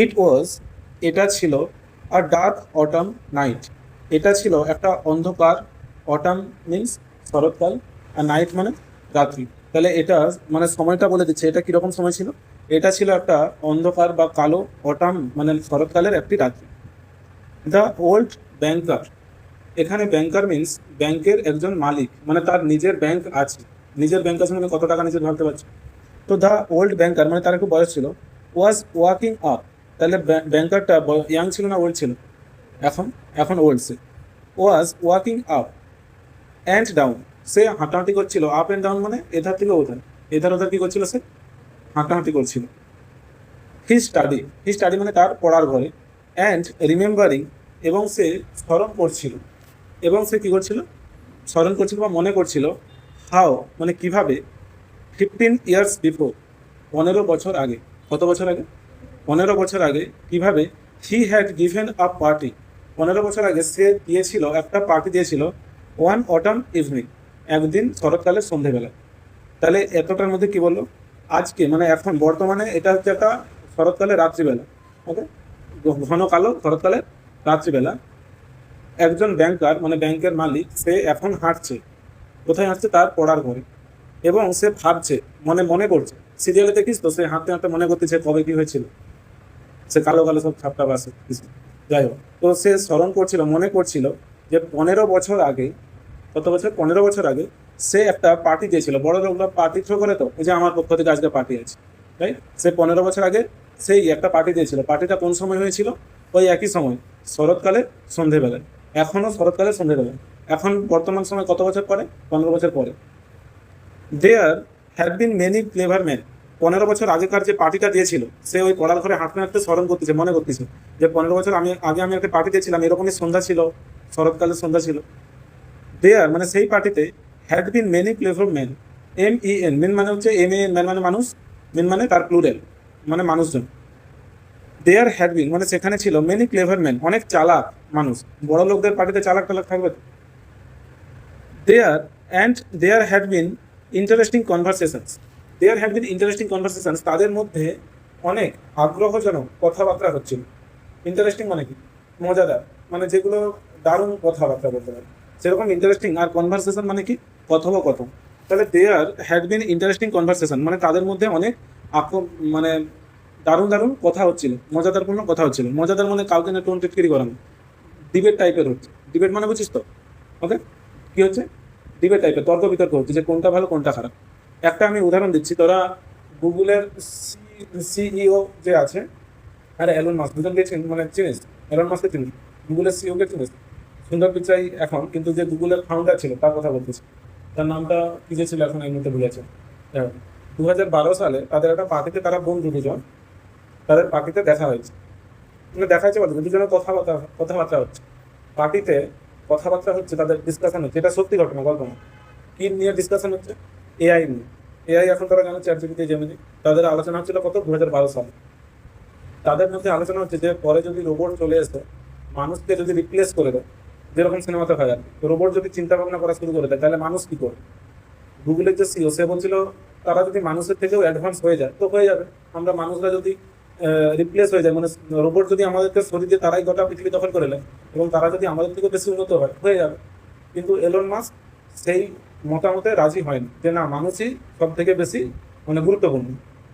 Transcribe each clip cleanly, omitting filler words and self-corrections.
ইট ওয়াজ, এটা ছিল আ dark autumn night, এটা ছিল একটা অন্ধকার, অটাম মিন্স শরৎকাল, আর নাইট মানে রাত্রি। তাহলে এটা মানে সময়টা বলে দিচ্ছে এটা কিরকম সময় ছিল। এটা ছিল একটা অন্ধকার বা কালো, অটাম মানে শরৎকালের একটি রাত্রি। দ্য ওল্ড ব্যাংকার, এখানে ব্যাংকার মিন্স ব্যাংকের একজন মালিক, মানে তার নিজের ব্যাংক আছে। নিজের ব্যাংক আছে মানে কত টাকা নিজের ভাবতে পারছো। তো দ্য ওল্ড ব্যাংকার মানে তার একটু বয়স ছিল, ওয়াজ ওয়াকিং আপ, তাহলে ব্যাংকারটা ইয়াং ছিল না ওল্ড ছিল? এখন এখন ওল্ড সে। Was walking up and down, সে হাঁটাহাঁটি করছিল। আপ অ্যান্ড ডাউন মানে এধার থেকে ওধার, এধার ওধার কি করছিল সে? হাঁটাহাঁটি করছিল। হি স্টাডি মানে তার পড়ার ঘরে। অ্যান্ড রিমেম্বারিং, এবং সে স্মরণ করছিল, এবং সে কি করছিল? স্মরণ করছিল বা মনে করছিল। হাও মানে কিভাবে, 15 ইয়ার্স বিফোর, 15 বছর আগে। কত বছর আগে? 15 বছর আগে কিভাবে he had given a party, 15 বছর আগে সে দিয়েছিল একটা পার্টি দিয়েছিল। ওয়ান অটাম ইভিনিং, একদিন শরৎকালের সন্ধেবেলা। তাহলে এতটার মধ্যে কি বললো? আজকে মানে এখন বর্তমানে এটা হচ্ছে একটা শরৎকালের রাত্রিবেলা। ওকে, ঘন কালো শরৎকালের রাত্রিবেলা। একজন ব্যাংকার মানে ব্যাংকের মালিক, সে এখন হাঁটছে। কোথায় হাঁটছে? তার পড়ার ঘরে। এবং সে ভাবছে, মনে মনে করছে। সিরিয়ালে দেখিস তো, সে হাঁটতে হাঁটতে মনে করতেছে কবে কি হয়েছিল। সে কালো কালো সব ছাপটা বাসে কিছু, যাই হোক। তো সে স্মরণ করছিল, মনে করছিল যে 15 বছর আগে, কত বছর? 15 বছর আগে সে একটা পার্টি দিয়েছিল। বড় লোকরা পার্টি থ্রো করে, তো এই যে আমার পক্ষ থেকে আজকে পার্টি আছে, তাই সে 15 বছর আগে সেই একটা পার্টি দিয়েছিল। পার্টিটা কোন সময় হয়েছিল? ওই একই সময়, শরৎকালে সন্ধেবেলায়। এখনো শরৎকালে সন্ধেবেলায়। এখন বর্তমান সময় কত বছর পরে? 15 বছর পরে। There had been many clever man, 15 বছর আগেকার যে পার্টিটা দিয়েছিল, সে ওই পড়ার ঘরে হাঁটতে হাঁটতে স্মরণ করতেছে, মনে করতেছে যে 15 বছর আগে আমি একটা পার্টি দিয়েছিলাম, এরকমই সন্ধ্যা ছিল, শরৎকালের সন্ধ্যা ছিল। দেয়ার মানে সেই পার্টিতে had been many clever man, MEN, men মানে হচ্ছে MAN, ম্যান মানে মানুষ, মেন মানে তার প্লুরাল মানে মানুষজন। দেয়ার হ্যাড বিন মানে সেখানে ছিল মেনি ক্লেভার ম্যান, অনেক চালাক মানুষ। বড় লোকদের পার্টিতে চালাক টালাক থাকবে তো। There and there had been interesting conversations, there had been interesting conversations, তাদের মধ্যে অনেক আগ্রহজনক কথাবার্তা হচ্ছিল। ইন্টারেস্টিং মানে কি? মজাদার, মানে যেগুলো দারুণ কথাবার্তা বলতে পারে সেরকম ইন্টারেস্টিং। আর কনভারসেশন মানে কি? কথোপকথন। তাহলে there had been interesting conversation মানে তাদের মধ্যে অনেক মানে দারুণ দারুণ কথা হচ্ছিল, মজাদারপূর্ণ কথা হচ্ছিল। মজাদার মানে কাউকে না টোন টিটকিরি করানো, ডিবেট টাইপের হচ্ছে। ডিবেট মানে বুঝিস তো? ওকে, কি হচ্ছে? ডিবেট টাইপের তর্ক বিতর্ক হচ্ছে যে কোনটা ভালো কোনটা খারাপ। একটা আমি উদাহরণ দিচ্ছি, তোরা গুগলের CEO যে আছে, আরে এলন মাস্ক, দুজনকে মানে চিনিস? এলন মাস্ককে চিনিস? গুগলের সিইও কে চিনিস? সুন্দর পিচাই এখন, কিন্তু যে গুগলের ফাউন্ডার ছিল তার কথা বলতেছি। তার নামটা কি যে ছিল এখন এই মুহূর্তে ভুলেছে। 2012 সালে তাদের একটা পার্টিতে, তারা বন্ধু দুজন, তাদের পার্টিতে দেখা হয়েছে। মানে দেখা হয়েছে বলতে দুজনের কথাবার্তা হচ্ছে পার্টিতে। কথাবার্তা হচ্ছে, তাদের ডিসকাশন হচ্ছে। এটা সত্যি ঘটনা, গল্প না। কি নিয়ে ডিসকাশন হচ্ছে? AI নিয়ে। AI এখন তারা জানো চ্যাটজিপিটি, জেমিনি। তাদের আলোচনা হচ্ছিল কত? 2012 সালে। তাদের মধ্যে আলোচনা হচ্ছে যে পরে যদি রোবট চলে আসে, মানুষকে যদি রিপ্লেস করে দেয়, যেরকম সিনেমাতে হয় আর কি, রোবট যদি চিন্তা ভাবনা করা শুরু করে দেয়, তাহলে মানুষ কি করবে? গুগলের যে সিও, সে বলছিল তারা যদি মানুষের থেকেও অ্যাডভান্স হয়ে যায় তো হয়ে যাবে। আমরা মানুষরা যদি রিপ্লেস হয়ে যায়, মানে রোবট যদি আমাদেরকে সরিয়ে দিয়ে তারাই গোটা পৃথিবী দখল করে নেয়, এবং তারা যদি আমাদের থেকে বেশি উন্নত হয়, হয়ে যাবে। কিন্তু এলন মাস্ক সেই মতামতে রাজি হয়নি, যে না, মানুষই সব থেকে বেশি মানে গুরুত্বপূর্ণ।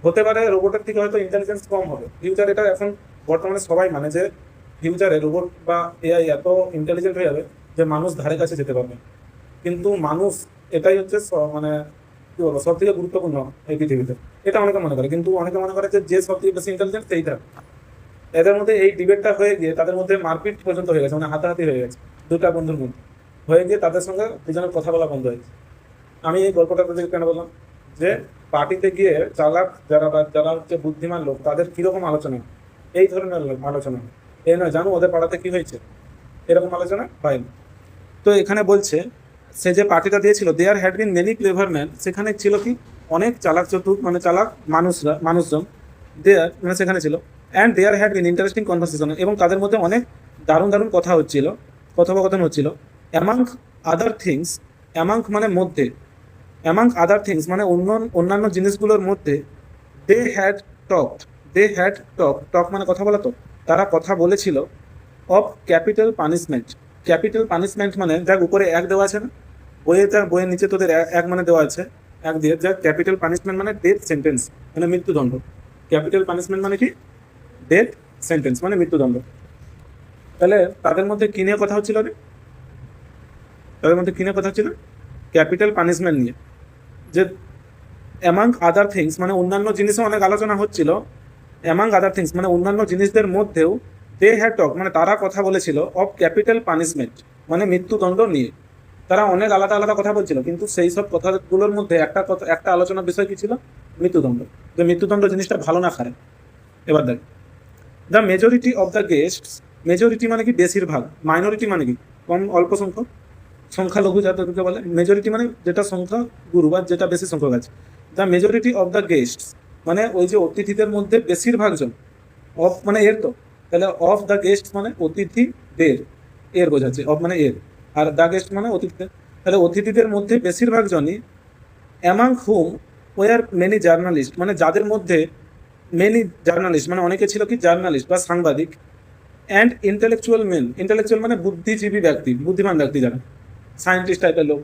হতে পারে রোবটের থেকে হয়তো ইন্টেলিজেন্স কম হবে ফিউচার, এটা এখন বর্তমানে সবাই মানে যে ফিউচারে রোবট বা AI এত ইন্টেলিজেন্ট হয়ে যাবে যে মানুষ ধারে কাছে যেতে পারবে। কিন্তু মানুষ, এটাই হচ্ছে মানে কি বলবো, সব থেকে গুরুত্বপূর্ণ এই পৃথিবীতে। এটা অনেকে মনে করে, কিন্তু অনেকে মনে করে যে যে সব থেকে বেশি ইন্টেলিজেন্ট সেইটা। এদের মধ্যে এই ডিবেটটা হয়ে গিয়ে তাদের মধ্যে মারপিট পর্যন্ত হয়ে গেছে, মানে হাতাহাতি হয়ে গেছে দুটা বন্ধুর মধ্যে। হয়ে গিয়ে তাদের সঙ্গে দুজনের কথা বলা বন্ধ হয়েছে। আমি এই গল্পটা তোদের কেন বললাম? যে পার্টিতে গিয়ে চালাক যারা বা যারা হচ্ছে বুদ্ধিমান লোক, তাদের কিরকম আলোচনা হয়? এই ধরনের আলোচনা হয়। এই নয় জানো ওদের পাড়াতে কি হয়েছে, এরকম আলোচনা হয়নি। তো এখানে বলছে সে যে পার্টিটা দিয়েছিল, there had been many clever man, সেখানে ছিল কি? অনেক চালাক চতুর মানে চালাক মানুষজন। দেয়ার মানে সেখানে ছিল। And there had been interesting conversation, এবং তাদের মধ্যে অনেক দারুণ দারুণ কথা হচ্ছিল, কথোপকথন হচ্ছিল। অ্যামাং আদার থিংস, অ্যামাং মানে মধ্যে, অ্যামাং আদার থিংস মানে অন্যান্য জিনিসগুলোর মধ্যে, they had talked, they had talk মানে কথা বলা তো, তারা কথা বলেছিল of capital punishment. Capital punishment মানে যার উপরে এক দেওয়া আছে না, বইয়ের নিচে তোদের এক মানে দেওয়া আছে, এক দিয়ে যার ক্যাপিটাল পানিশমেন্ট মানে ডেথ সেন্টেন্স মানে মৃত্যুদণ্ড। ক্যাপিটাল পানিশমেন্ট মানে কি? ডেথ সেন্টেন্স মানে মৃত্যুদণ্ড। তাহলে তাদের মধ্যে কি নিয়ে কথা হচ্ছিল রে? তাদের মধ্যে কি নিয়ে কথা হচ্ছিল? ক্যাপিটাল পানিশমেন্ট নিয়ে। যে অ্যামাং আদার থিংস মানে অন্যান্য জিনিসও অনেক আলোচনা হচ্ছিল। অ্যামাং আদার থিংস মানে অন্যান্য জিনিসদের মধ্যেও দে হ্যাড টক মানে তারা কথা বলেছিল অফ ক্যাপিটাল পানিশমেন্ট মানে মৃত্যুদণ্ড নিয়ে। তারা অনেক আলাদা আলাদা কথা বলছিল, কিন্তু সেই সব কথাগুলোর মধ্যে একটা আলোচনার বিষয় কি ছিল? মৃত্যুদণ্ড। যে মৃত্যুদণ্ড জিনিসটা ভালো না খারাপ। এবার দেখ, the majority of the guest, majority মানে কি? বেশিরভাগ। মাইনরিটি মানে কি? কম, অল্প সংখ্যক, সংখ্যালঘু যাদেরকে বলে। মেজরিটি মানে যেটা সংখ্যা গুরু বা যেটা বেশি সংখ্যক আছে। The majority of the guest মানে ওই যে অতিথিদের মধ্যে বেশিরভাগ জন, অফ মানে এর তো, তাহলে অফ দ্য গেস্ট মানে অতিথিদের, এর বোঝাচ্ছে, অফ মানে এর, আর দ্য গেস্ট মানে অতিথিদের। তাহলে অতিথিদের মধ্যে বেশিরভাগ জনই, among hmm were many journalist মানে যাদের মধ্যে মেনি জার্নালিস্ট মানে অনেকে ছিল কি? জার্নালিস্ট বা সাংবাদিক। অ্যান্ড ইন্টেলেকচুয়াল মেন, ইন্টেলেকচুয়াল মানে বুদ্ধিজীবী ব্যক্তি, বুদ্ধিমান ব্যক্তি যারা, সায়েন্টিস্ট টাইপের লোক।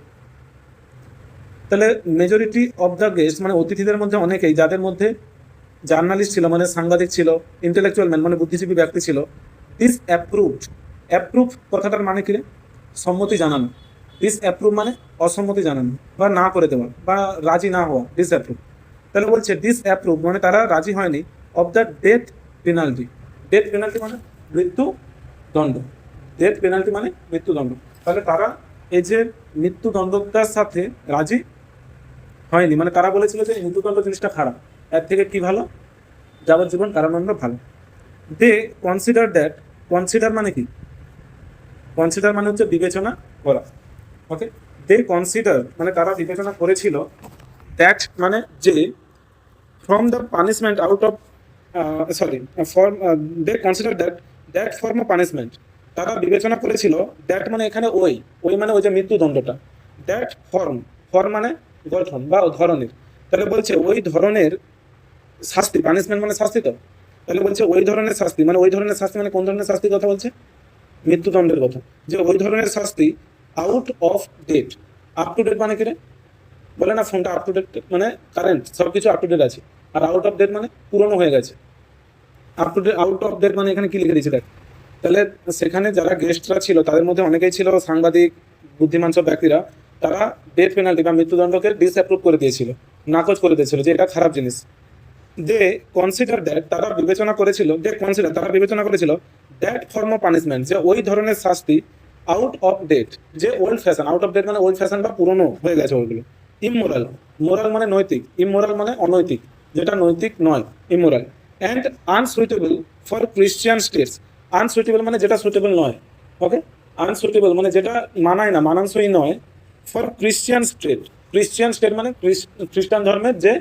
তাহলে মেজরিটি অফ দ্য গেস্ট মানে অতিথিদের মধ্যে অনেকেই, যাদের মধ্যে জার্নালিস্ট ছিল মানে সাংবাদিক ছিল, ইন্টেলেকচুয়াল ম্যান মানে বুদ্ধিজীবী ব্যক্তি ছিল। দিস অ্যাপ্রুভড, অ্যাপ্রুভ কথাটার মানে কি রে? সম্মতি জানানো। ডিস অ্যাপ্রুভ মানে অসম্মতি জানানো বা না করে দেওয়া বা রাজি না হওয়া, ডিস অ্যাপ্রুভ। তাহলে বলছে ডিস অ্যাপ্রুভ মানে তারা রাজি হয়নি of the death penalty. Death penalty মানে মৃত্যুদণ্ড। ডেথ পেনাল্টি মানে মৃত্যুদণ্ড। তাহলে তারা এই যে মৃত্যুদণ্ডটার সাথে রাজি হয়নি, মানে তারা বলেছিল যে মৃত্যুদণ্ড জিনিসটা খারাপ, এর থেকে কি ভালো? যাবজ্জীবন কারাদণ্ড ভালো। দে কনসিডার দ্যাট, কনসিডার মানে কি? কনসিডার মানে হচ্ছে বিবেচনা করা। ওকে, দে কনসিডার মানে তারা বিবেচনা করেছিল, দ্যাট মানে যে, from the punishment out of form, they consider that form of punishment, তারা বিবেচনা করেছিল, দ্যাট মানে এখানে ওই মানে ওই যে মৃত্যুদণ্ডটা, দ্যাট ফর্ম মানে গঠন বা ধরনের। তাহলে বলছে ওই ধরনের শাস্তি, পানিশমেন্ট মানে শাস্তি তো, তাহলে বলছে ওই ধরনের শাস্তি মানে ওই ধরনের শাস্তি মানে কোন ধরনের শাস্তির কথা বলছে? মৃত্যুদণ্ডের কথা। যে ওই ধরনের শাস্তি out of date, up to date মানে কি রে? বলে না ফোনটা আপ টু ডেট মানে কারেন্ট, সব কিছু আপ টু ডেট আছে। আর আউট অফ ডেট মানে পুরনো হয়ে গেছে। আউট অফ ডেট মানে এখানে কি লিখে দিয়েছে দেখ। তাহলে সেখানে যারা গেস্টরা ছিল তাদের মধ্যে অনেকেই ছিল সাংবাদিক, বুদ্ধিমান সব ব্যক্তিরা, তারা ডেথ পেনাল্টি বা মৃত্যুদণ্ডকে ডিসঅ্যাপ্রুভ করে দিয়েছিল, নাকচ করে দিয়েছিল যে এটা খারাপ জিনিস। দে কনসিডার দ্যাট তারা বিবেচনা করেছিল, তারা বিবেচনা করেছিল দ্যাট ফর্ম অফ পানিশমেন্ট যে ওই ধরনের শাস্তি আউট অফ ডেট, যে old fashion, out of date মানে ওল্ড ফ্যাশন বা পুরনো হয়ে গেছে ওইগুলো। ইমোরাল, মোরাল মানে নৈতিক, ইমোরাল মানে অনৈতিক, যেটা নৈতিক নয়, immoral. And unsuitable for Christian states, unsuitable মানে যেটা সুইটেবল নয়। ওকে, আনসুইটেবল মানে যেটা মানায় না, মানানসই নয়, for Christian state. Christian state মানে খ্রিস্টান ধর্মের যে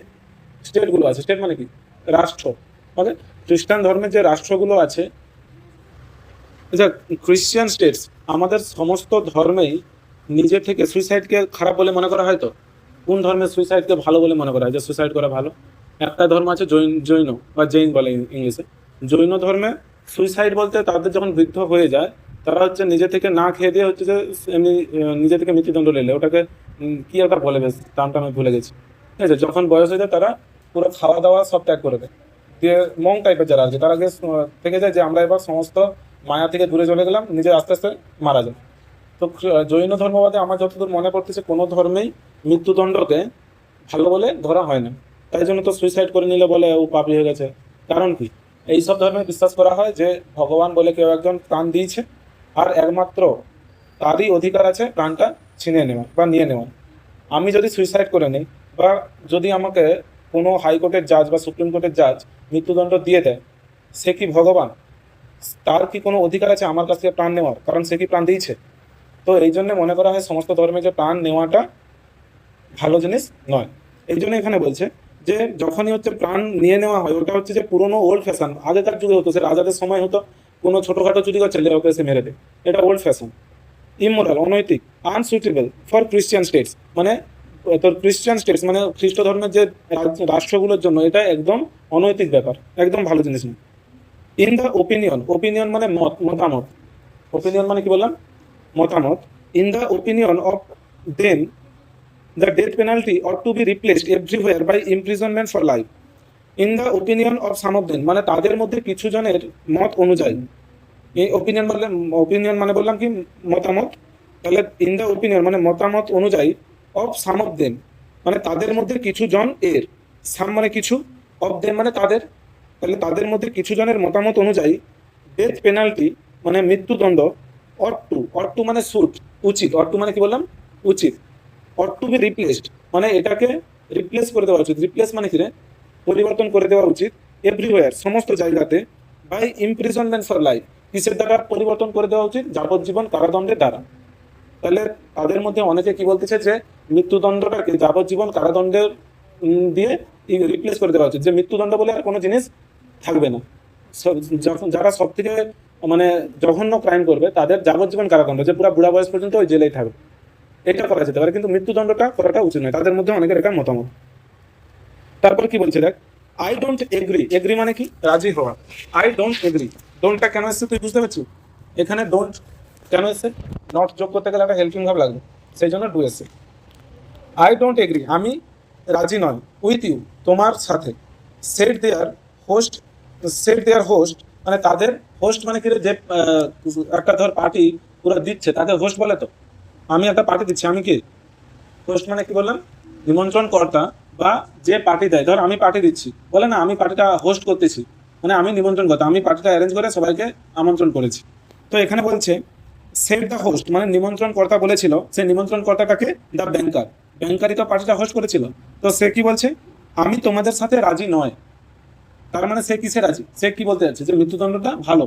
স্টেটগুলো আছে, স্টেট মানে কি? রাষ্ট্র। ওকে, খ্রিস্টান ধর্মের যে রাষ্ট্রগুলো আছে, আচ্ছা ক্রিশ্চিয়ান স্টেটস, আমাদের সমস্ত ধর্মেই নিজে থেকে সুইসাইডকে খারাপ বলে মনে করা হয় তো। কোন ধর্মের সুইসাইডকে ভালো বলে মনে করা হয়, যে সুইসাইড করা ভালো? একটা ধর্ম আছে জৈন বা জৈন বলে ইংলিশে। জৈন ধর্মে সুইসাইড বলতে তাদের যখন বৃদ্ধ হয়ে যায়, তারা হচ্ছে নিজে থেকে না খেয়ে দিয়ে হচ্ছে যে এমনি নিজে থেকে মৃত্যুদণ্ড নিলে, ওটাকে কি একটা বলে, বেশ নামটা আমি ভুলে গেছি। ঠিক আছে, যখন বয়স হয়ে যায় তারা পুরো খাওয়া দাওয়া সব ত্যাগ করে দেয়, দিয়ে মং টাইপের যারা আছে তারা আগে থেকে যায় যে আমরা এবার সমস্ত মায়া থেকে দূরে চলে গেলাম, নিজে আস্তে আস্তে মারা যায়। তো জৈন ধর্মবাদে আমার যতদূর মনে পড়তেছে কোনো ধর্মেই মৃত্যুদণ্ডকে ভালো বলে ধরা হয় না। তাই জন্য তো সুইসাইড করে নিলে বলে ও পাপী হয়ে গেছে। কারণ কি? এইসব ধর্মে বিশ্বাস করা হয় যে ভগবান বলে কেউ একজন প্রাণ দিয়েছে, আর একমাত্র তারই অধিকার আছে প্রাণটা ছিনিয়ে নেওয়া বা নিয়ে নেওয়া। আমি যদি সুইসাইড করে নিই বা যদি আমাকে কোনো হাইকোর্টের জাজ বা সুপ্রিম কোর্টের জাজ মৃত্যুদণ্ড দিয়ে দেয়, সে কি ভগবান? তার কি কোনো অধিকার আছে আমার কাছ থেকে প্রাণ নেওয়ার? কারণ সে কি প্রাণ দিয়েছে। তো এই জন্য মনে করা হয় সমস্ত ধর্মে যে প্রাণ নেওয়াটা ভালো জিনিস নয়। এই জন্য এখানে বলছে যে যখনই হচ্ছে প্রাণ নিয়ে নেওয়া হয়, ওটা হচ্ছে যে পুরোনো ওল্ড ফ্যাশন, আগেকার যুগে হতো, সে রাজাদের সময় হতো, কোনো ছোটোখাটো চুরি করছে ওকে এসে মেরে দেয়, এটা ওল্ড ফ্যাশন। ইমোরাল অনৈতিক, আনসুইটেবল ফর ক্রিশ্চিয়ান স্টেটস মানে তোর খ্রিস্টান স্টেটস মানে খ্রিস্ট ধর্মের যে রাষ্ট্রগুলোর জন্য এটা একদম অনৈতিক ব্যাপার, একদম ভালো জিনিস না। ইন দ্য ওপিনিয়ন, ওপিনিয়ন মানে মত, মতামত, ওপিনিয়ন মানে কি বললাম, মতামত। In the opinion of them the death penalty ought to be replaced everywhere by imprisonment for life. In the opinion of some of them মানে তাদের মধ্যে কিছু জনের মত অনুযায়ী, এই ওপিনিয়ন বললে, ওপিনিয়ন মানে বললাম কি মতামত, তাহলে ইন দ্য ওপিনিয়ন মানে মতামত অনুযায়ী, অফ সাম অফ দেম মানে তাদের মধ্যে কিছু জন এর, সাম মানে কিছু, অফ দেম মানে তাদের, তাহলে তাদের মধ্যে কিছু জনের মতামত অনুযায়ী ডেথ পেনাল্টি মানে মৃত্যুদণ্ড, অট টু মানে সুট উচিত, অট টু মানে কি বললাম উচিত, অট টু বি রিপ্লেসড মানে এটাকে রিপ্লেস করে দেওয়া উচিত, রিপ্লেস মানে কি রে পরিবর্তন করে দেওয়া উচিত, এভরিওয়্যার সমস্ত জায়গাতে, বাই ইমপ্রিজনমেন্ট ফর লাইফ কিসের দ্বারা পরিবর্তন করে দেওয়া উচিত, যাবজ্জীবন কারাদণ্ডের দ্বারা। তাহলে তাদের মধ্যে অনেকে কি বলতেছে যে মৃত্যুদণ্ডটাকে যাবজ্জীবন কারাদণ্ডের দিয়ে রিপ্লেস করে দেওয়া উচিত, যে মৃত্যুদণ্ড বলে আর কোনো জিনিস থাকবে না। যারা সব থেকে মানে জঘন্য ক্রাইম করবে তাদের যাবজ্জীবন কারাদণ্ড, যে পুরো বুড়া বয়স পর্যন্ত ওই জেলেই থাকবে, এটা করা যেতে পারে, কিন্তু মৃত্যুদণ্ডটা করাটা উচিত নয়। তাদের মধ্যে অনেকের এটা মতামত। তারপর কি বলছে দেখ, আই ডোন্ট এগ্রি, এগ্রি মানে কি রাজি হওয়া, আই ডোন্ট এগ্রি, ডোন্টটা কেন এসছে তুই বুঝতে পারছিস, এখানে ডোন্ট কেন এসছে, নট যোগ করতে গেলে একটা হেল্পিং ভাব লাগবে, সেই জন্য ডু এসছে। আই ডোন্ট এগ্রি আমি রাজি নয়, উইথ ইউ তোমার সাথে, সেট দেয়ার হোস্ট, সেট দেয়ার হোস্ট মানে তাদের হোস্ট মানে কি রে, যে একটা ধর পার্টি পুরো দিচ্ছে তাকে হোস্ট বলে, তো আমি একটা পার্টি দিচ্ছি, আমি কি হোস্ট মানে কি বললাম নিমন্ত্রণ কর্তা, বা যে পার্টি দেয়, ধর আমি পার্টি দিচ্ছি বলে না আমি পার্টিটা হোস্ট করতেছি, মানে আমি নিমন্ত্রণ কর্তা, আমি পার্টিটা অ্যারেঞ্জ করে সবাইকে আমন্ত্রণ করেছি। তো এখানে বলছে সেট দ্য হোস্ট মানে নিমন্ত্রণ কর্তা বলেছিল, সেই নিমন্ত্রণ কর্তাটাকে দ্য ব্যাংকার, ব্যাংকারই তো পার্টিটা হোস্ট করেছিল, তো সে কি বলছে আমি তোমাদের সাথে রাজি নয়, তার মানে সে কিসে রাজি, সে কি বলতে যাচ্ছে যে মৃত্যুদণ্ডটা ভালো।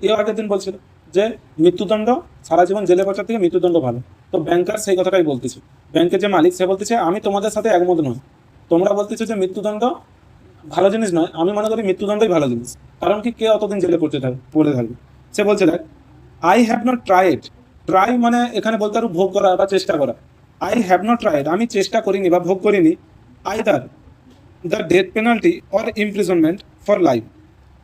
এও আগের দিন বলছিল যে মৃত্যুদণ্ড সারা জীবন জেলে বছর থেকে মৃত্যুদণ্ড ভালো, তো ব্যাংকার সেই কথাটাই বলতেছে, ব্যাংকের যে মালিক সে বলতেছে আমি তোমাদের সাথে একমত নয়, তোমরা বলতেছো যে মৃত্যুদণ্ড ভালো জিনিস নয়, আমি মনে করি মৃত্যুদণ্ডই ভালো জিনিস, কারণ কি কে অতদিন জেলে পড়ে থাকবে। সে বলছে দেখ, I have not tried, try মানে এখানে বলতে আরো ভোগ করা বা চেষ্টা করা, আই হ্যাভ নট ট্রাইড আমি চেষ্টা করিনি বা ভোগ করিনি, either the death penalty or imprisonment for life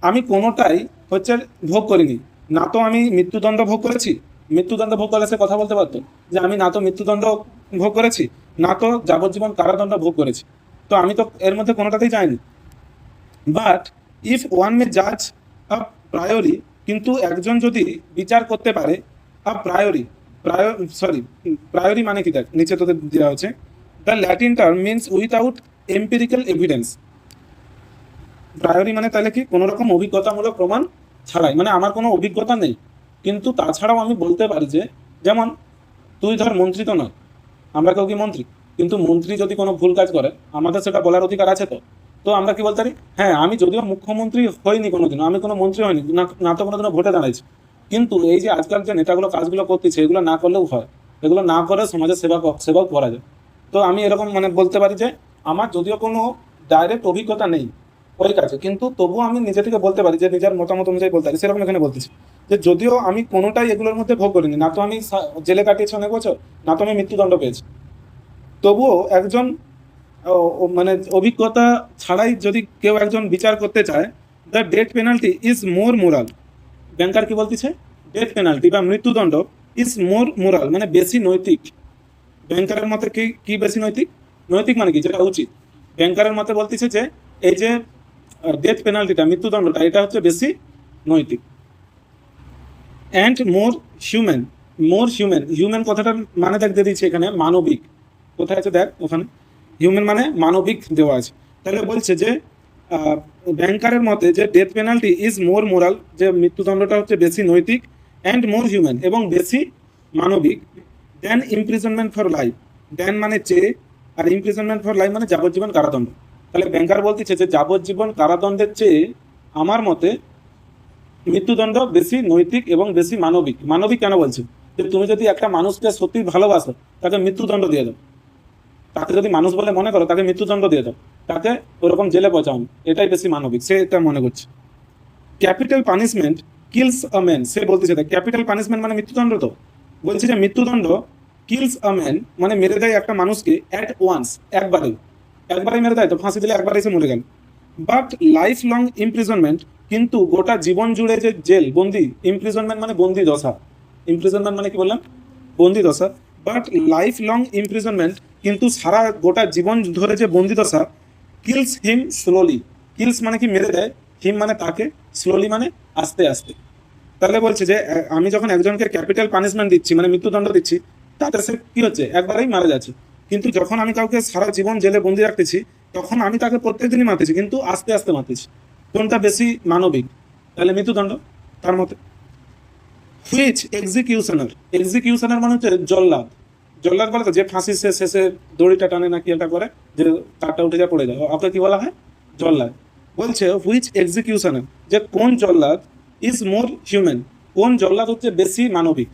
আমি কোনোটাই হচ্ছে ভোগ করিনি, না তো আমি মৃত্যুদণ্ড ভোগ করেছি, মৃত্যুদণ্ড ভোগ করলে সে কথা বলতে পারতো যে আমি না তো মৃত্যুদণ্ড ভোগ করেছি, না তো যাবজ্জীবন কারাদণ্ড ভোগ করেছি, তো আমি তো এর মধ্যে কোনোটাতেই যাইনি। বাট ইফ ওয়ান মে জাজ আ প্রায়োরি কিন্তু একজন যদি বিচার করতে পারে আ প্রায়োরি, প্রায়োরি মানে কি দেখ নিচে তোদের দেওয়া হচ্ছে, the Latin term means without empirical evidence, priory মানে তাহলে কি কোনো রকম অভিজ্ঞতামূলক প্রমাণ ছাড়াই, মানে আমার কোনো অভিজ্ঞতা নেই কিন্তু তাছাড়াও আমি বলতে পারি যে, যেমন তুই ধর মন্ত্রী তো নয়, আমরা কেউ কি মন্ত্রী, কিন্তু মন্ত্রী যদি কোনো ভুল কাজ করে আমাদের সেটা বলার অধিকার আছে, তো তো আমরা কি বলতে পারি হ্যাঁ আমি যদিও মুখ্যমন্ত্রী হইনি কোনোদিনও, আমি কোনো মন্ত্রী হইনি, না না তো কোনোদিনও ভোটে দাঁড়াইছি, কিন্তু এই যে আজকাল যে নেতাগুলো কাজগুলো করতেছে এগুলো না করলেও হয়, এগুলো না করে সমাজের সেবাও করা যায়। তো আমি এরকম মানে বলতে পারি যে আমার যদিও কোনো ডাইরেক্ট অভিজ্ঞতা নেই ওই কাজে, কিন্তু তবুও আমি নিজে থেকে বলতে পারি যে নিজের মতামত অনুযায়ী বলতে পারি, সেরকম এখানে বলতেছি যে যদিও আমি কোনোটাই এগুলোর মধ্যে ভোগ করিনি, না তো আমি জেলে কাটিয়েছি অনেক বছর, না তো আমি মৃত্যুদণ্ড পেয়েছি, তবুও একজন মানে অভিজ্ঞতা ছাড়াই যদি কেউ একজন বিচার করতে চায়, the death penalty is more moral, banker কি বলতেছে ডেথ পেনাল্টি বা মৃত্যুদণ্ড ইজ মোর মোরাল মানে বেশি নৈতিক, ব্যাংকারের মতে কি কি বেশি নৈতিক, নৈতিক মানে কি যেটা উচিত, ব্যাংকারের মতে বলতেছে যে এই যে ডেথ পেনাল্টিটা মৃত্যুদণ্ডটা এটা হচ্ছে বেশি নৈতিক। And more human, more human, human কথাটার মানে দেখ দিয়ে দিচ্ছে এখানে মানবিক, কোথায় আছে দেখ ওখানে হিউম্যান মানে মানবিক দেওয়া আছে, তাহলে বলছে যে ব্যাংকারের মতে যে death penalty is more moral যে মৃত্যুদণ্ডটা হচ্ছে বেশি নৈতিক, অ্যান্ড মোর হিউম্যান এবং বেশি মানবিক, দেন ইমপ্রিজনমেন্ট ফর লাইফ, দেন মানে চেয়ে, আর ইমপ্রিজনমেন্ট ফর লাইফ মানে যাবজ্জীবন কারাদণ্ড, তাহলে ব্যাংকার বলতেছে যে যাবজ্জীবন কারাদণ্ডের চেয়ে আমার মতে মৃত্যুদণ্ড বেশি নৈতিক এবং বেশি মানবিক। মানবিক কেন বলছে যে তুমি যদি একটা মানুষকে সত্যি ভালোবাসো তাকে মৃত্যুদণ্ড দিয়ে দাও, তাকে যদি মানুষ বলে মনে করো তাকে মৃত্যুদণ্ড দিয়ে দাও, তাকে ওরকম জেলে পচাও, এটাই বেশি মানবিক, সে এটা মনে করছে। Capital punishment kills a man, সে বলতেছে ক্যাপিটাল পানিশমেন্ট মানে মৃত্যুদণ্ড, তো বলছে যে মৃত্যুদণ্ড কিলস আ ম্যান মানে মেরে দেয় একটা মানুষকে অ্যাট ওয়ান্স, একবারেই মেরে দেয়, তো ফাঁসি দিলে একবারেই সে মরে গেল। বাট লাইফ লং ইমপ্রিজনমেন্ট, কিন্তু গোটা জীবন জুড়ে যে জেল বন্দি, ইমপ্রিজনমেন্ট মানে বন্দি দশা, ইমপ্রিজনমেন্ট মানে কি বললাম, বন্দি দশা। বাট লাইফ লং ইমপ্রিজনমেন্ট, কিন্তু সারা গোটা জীবন ধরে যে বন্দি দশা, কিলস হিম স্লোলি, কিলস মানে কি মেরে দেয়, হিম মানে তাকে, স্লোলি মানে আস্তে আস্তে। তাহলে বলছে যে আমি যখন একজনকে ক্যাপিটাল পানিশমেন্ট দিচ্ছি মানে মৃত্যুদণ্ড দিচ্ছি, তাতে সে কি হচ্ছে, একবারেই মারা যাচ্ছে। কিন্তু যখন আমি কাউকে সারা জীবন জেলে বন্দি রাখতেছি, তখন আমি তাকে প্রত্যেকদিনই মারতেছি, কিন্তু আস্তে আস্তে মারতেছি। কোনটা বেশি মানবিক? তাহলে মৃত্যুদণ্ড তার মতে। হুইচ এক্সিকিউশনার, এক্সিকিউশনার মানে হচ্ছে জল্লাদ, জল্লাদ বলে তো যে ফাঁসি শেষে দড়িটা টানে না কি এটা করে, যে তারটা উঠে যায় পড়ে যায়, আপনার কি বলা হয়, জল্লাদ। বলছে হুইচ এক্সিকিউশনার, যে কোন জল্লাদ ইজ মোর হিউম্যান, কোন জল্লাদ হচ্ছে বেশি মানবিক,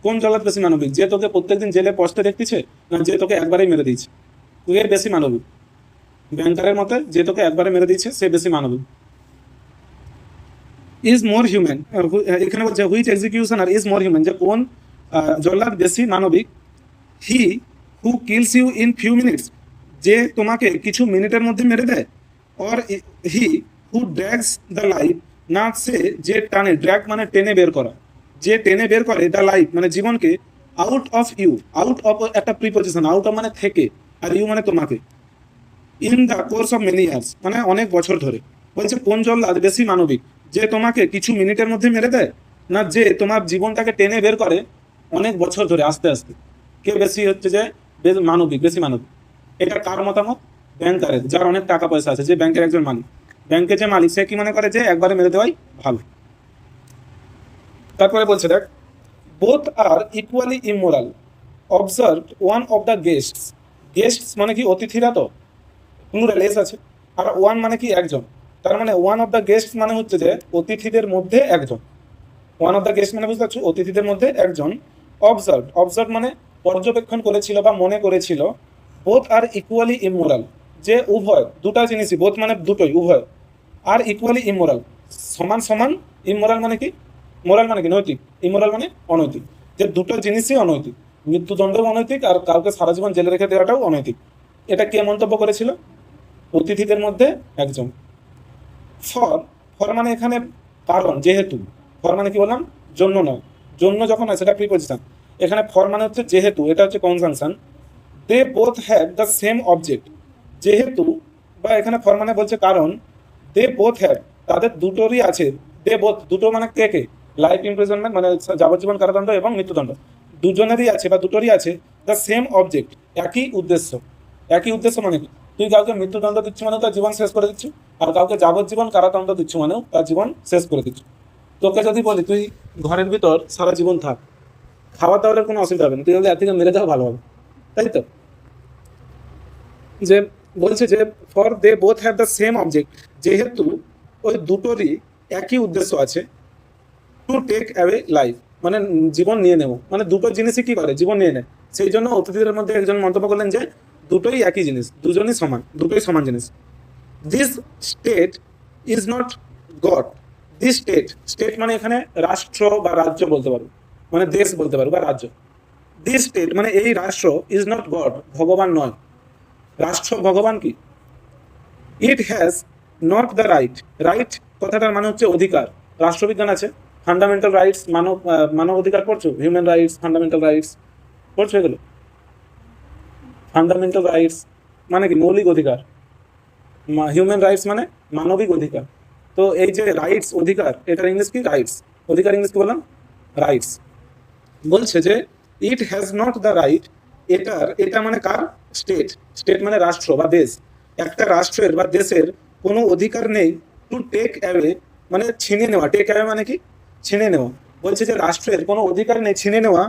কোন জল্লাদ বেশি মানবিক, যে তোকে প্রত্যেকদিন জেলে পচতে দেখতেছে, না যে তোকে একবারেই মেরে দিয়েছে, তুই এর বেশি মানবিক। ব্যাংকারের মতে যে তোকে একবারে মেরে দিচ্ছে সে বেশি মানবিক। ইজ মোর হিউম্যান, এখানে বলছে which executioner is more human, যে কোন জল্লাদ বেশি মানবিক। He who kills you in few minutes, যে তোমাকে কিছু মিনিটের মধ্যে মেরে দেয়। Or he who drags the life, না সে যে টানে, ড্র্যাগ মানে টেনে বের করা, যে টেনে বের করে দ্য লাইফ মানে জীবনকে, out of you, out of একটা প্রিপোজিশন, আউট অফ মানে থেকে, আর ইউ মানে তোমাকে, in the course of many years মানে অনেক বছর ধরে। বলছে কোন জল্লাদ বেশি মানবিক, যে তোমাকে কিছু মিনিটের মধ্যে মেরে দেয়, না যে তোমার জীবনটাকে টেনে বের করে অনেক বছর ধরে আস্তে আস্তে। কে বেশি হচ্ছে যে মানবিক, বেশি মানবিক? এটা কার মতামত? ব্যাংকারের, যার অনেক টাকা পয়সা আছে, যে ব্যাংকের একজন মালিক, ব্যাংকের যে মালিক, সে কি মনে করে যে একবারে মেরে দেওয়াই ভালো। তারপরে বলছে দেখ, both are equally immoral, observe one of the guests, guests মানে কি অতিথিরা, তো প্লুরাল এস আছে, আর ওয়ান মানে কি একজন, তার মানে ওয়ান অফ দ্য গেস্ট মানে হচ্ছে যে অতিথিদের মধ্যে একজন, ওয়ান অফ দ্য গেস্ট মানে বুঝতে পারছো অতিথিদের মধ্যে একজন। অবজার্ভ, অবজার্ভ মানে পর্যবেক্ষণ করেছিল বা মনে করেছিল। বোথ আর ইকুয়ালি ইমোরাল, যে উভয়, দুটা জিনিসই, বোথ মানে দুটোই, উভয়, আর ইকুয়ালি ইমোরাল সমান সমান, ইমোরাল মানে কি, মোরাল মানে কি নৈতিক, ইমোরাল মানে অনৈতিক, যে দুটো জিনিসই অনৈতিক, মৃত্যুদণ্ডও অনৈতিক আর কাউকে সারা জীবন জেলে রেখে দেওয়াটাও অনৈতিক। এটা কে মন্তব্য করেছিল? অতিথিদের মধ্যে একজন। ফর, ফর মানে এখানে কারণ, যেহেতু, ফর মানে কি বললাম, জন্য নয়, জন্য যখন হয় সেটা প্রিপোজিশন, এখানে ফর মানে হচ্ছে যেহেতু, এটা হচ্ছে conjunction. They both have the same object, যেহেতু, বা এখানে ফর মানে বলছে কারণ, দে বোথ হ্যাভ তাদের দুটোরই আছে, দে বোথ দুটো মানে কে কে, লাইফ ইমপ্রিজনমেন্ট মানে যাবজ্জীবন কারাদণ্ড এবং মৃত্যুদণ্ড, দুজনেরই আছে বা দুটোরই আছে, দ্য সেম অবজেক্ট একই উদ্দেশ্য। একই উদ্দেশ্য মানে কি, তুই কাউকে মৃত্যুদণ্ড দিচ্ছ মানে তার জীবন শেষ করে দিচ্ছ, আর কাউকে যাবজ্জীবন কারাদণ্ড দিচ্ছ মানেও তার জীবন শেষ করে দিচ্ছ। তোকে যদি বলি তুই ঘরের ভিতর সারা জীবন থাক, খাওয়া দাওয়ার কোনো অসুবিধা হবে না, তুই যদি এর থেকে মেরে যাও ভালো হবে, তাই তো। যে বলছে যে for they both have the same object, যেহেতু ওই দুটোরই একই উদ্দেশ্য আছে, টু টেক অ্যাওয়ে লাইফ মানে জীবন নিয়ে নেব, মানে দুটো জিনিসই কি করে, জীবন নিয়ে নেয়। সেই জন্য অতিথিদের মধ্যে একজন মন্তব্য করলেন যে দুটোই একই জিনিস, দুজনই সমান, দুটোই সমান জিনিস। This state is not god, this state, state মানে এখানে রাষ্ট্র বা রাজ্য বলতে পারো, মানে দেশ বলতে পারো বা রাজ্য। দিস স্টেট মানে এই রাষ্ট্র ইজ নট গড, ভগবান নয়। রাষ্ট্র ভগবান কি? It has not the right, right কথাটার মানে হচ্ছে অধিকার, রাষ্ট্রবিজ্ঞান আছে, ফান্ডামেন্টাল রাইটস, মানব অধিকার পড়ছো, হিউম্যান রাইটস, ফান্ডামেন্টাল রাইটস পড়ছো এগুলো। ফান্ডামেন্টাল রাইটস মানে কি, মৌলিক অধিকার, হিউম্যান রাইটস মানে মানবিক অধিকার। তো এই যে রাইটস, অধিকার, এটার ইংলিশ কি, রাইটস, অধিকার ইংলিশ কি বললাম, রাইটস। বলছে যে it has not the right, এটা মানে কার, স্টেট, স্টেট মানে রাষ্ট্র বা দেশ, একটা রাষ্ট্রের বা দেশের কোনো অধিকার নেই, টু টেক অ্যাওয়ে মানে ছিনিয়ে নেওয়া, টেক অ্যাওয়ে মানে কি, ছিনিয়ে নেওয়া। বলছে যে রাষ্ট্রের কোনো অধিকার নেই ছিনিয়ে নেওয়া,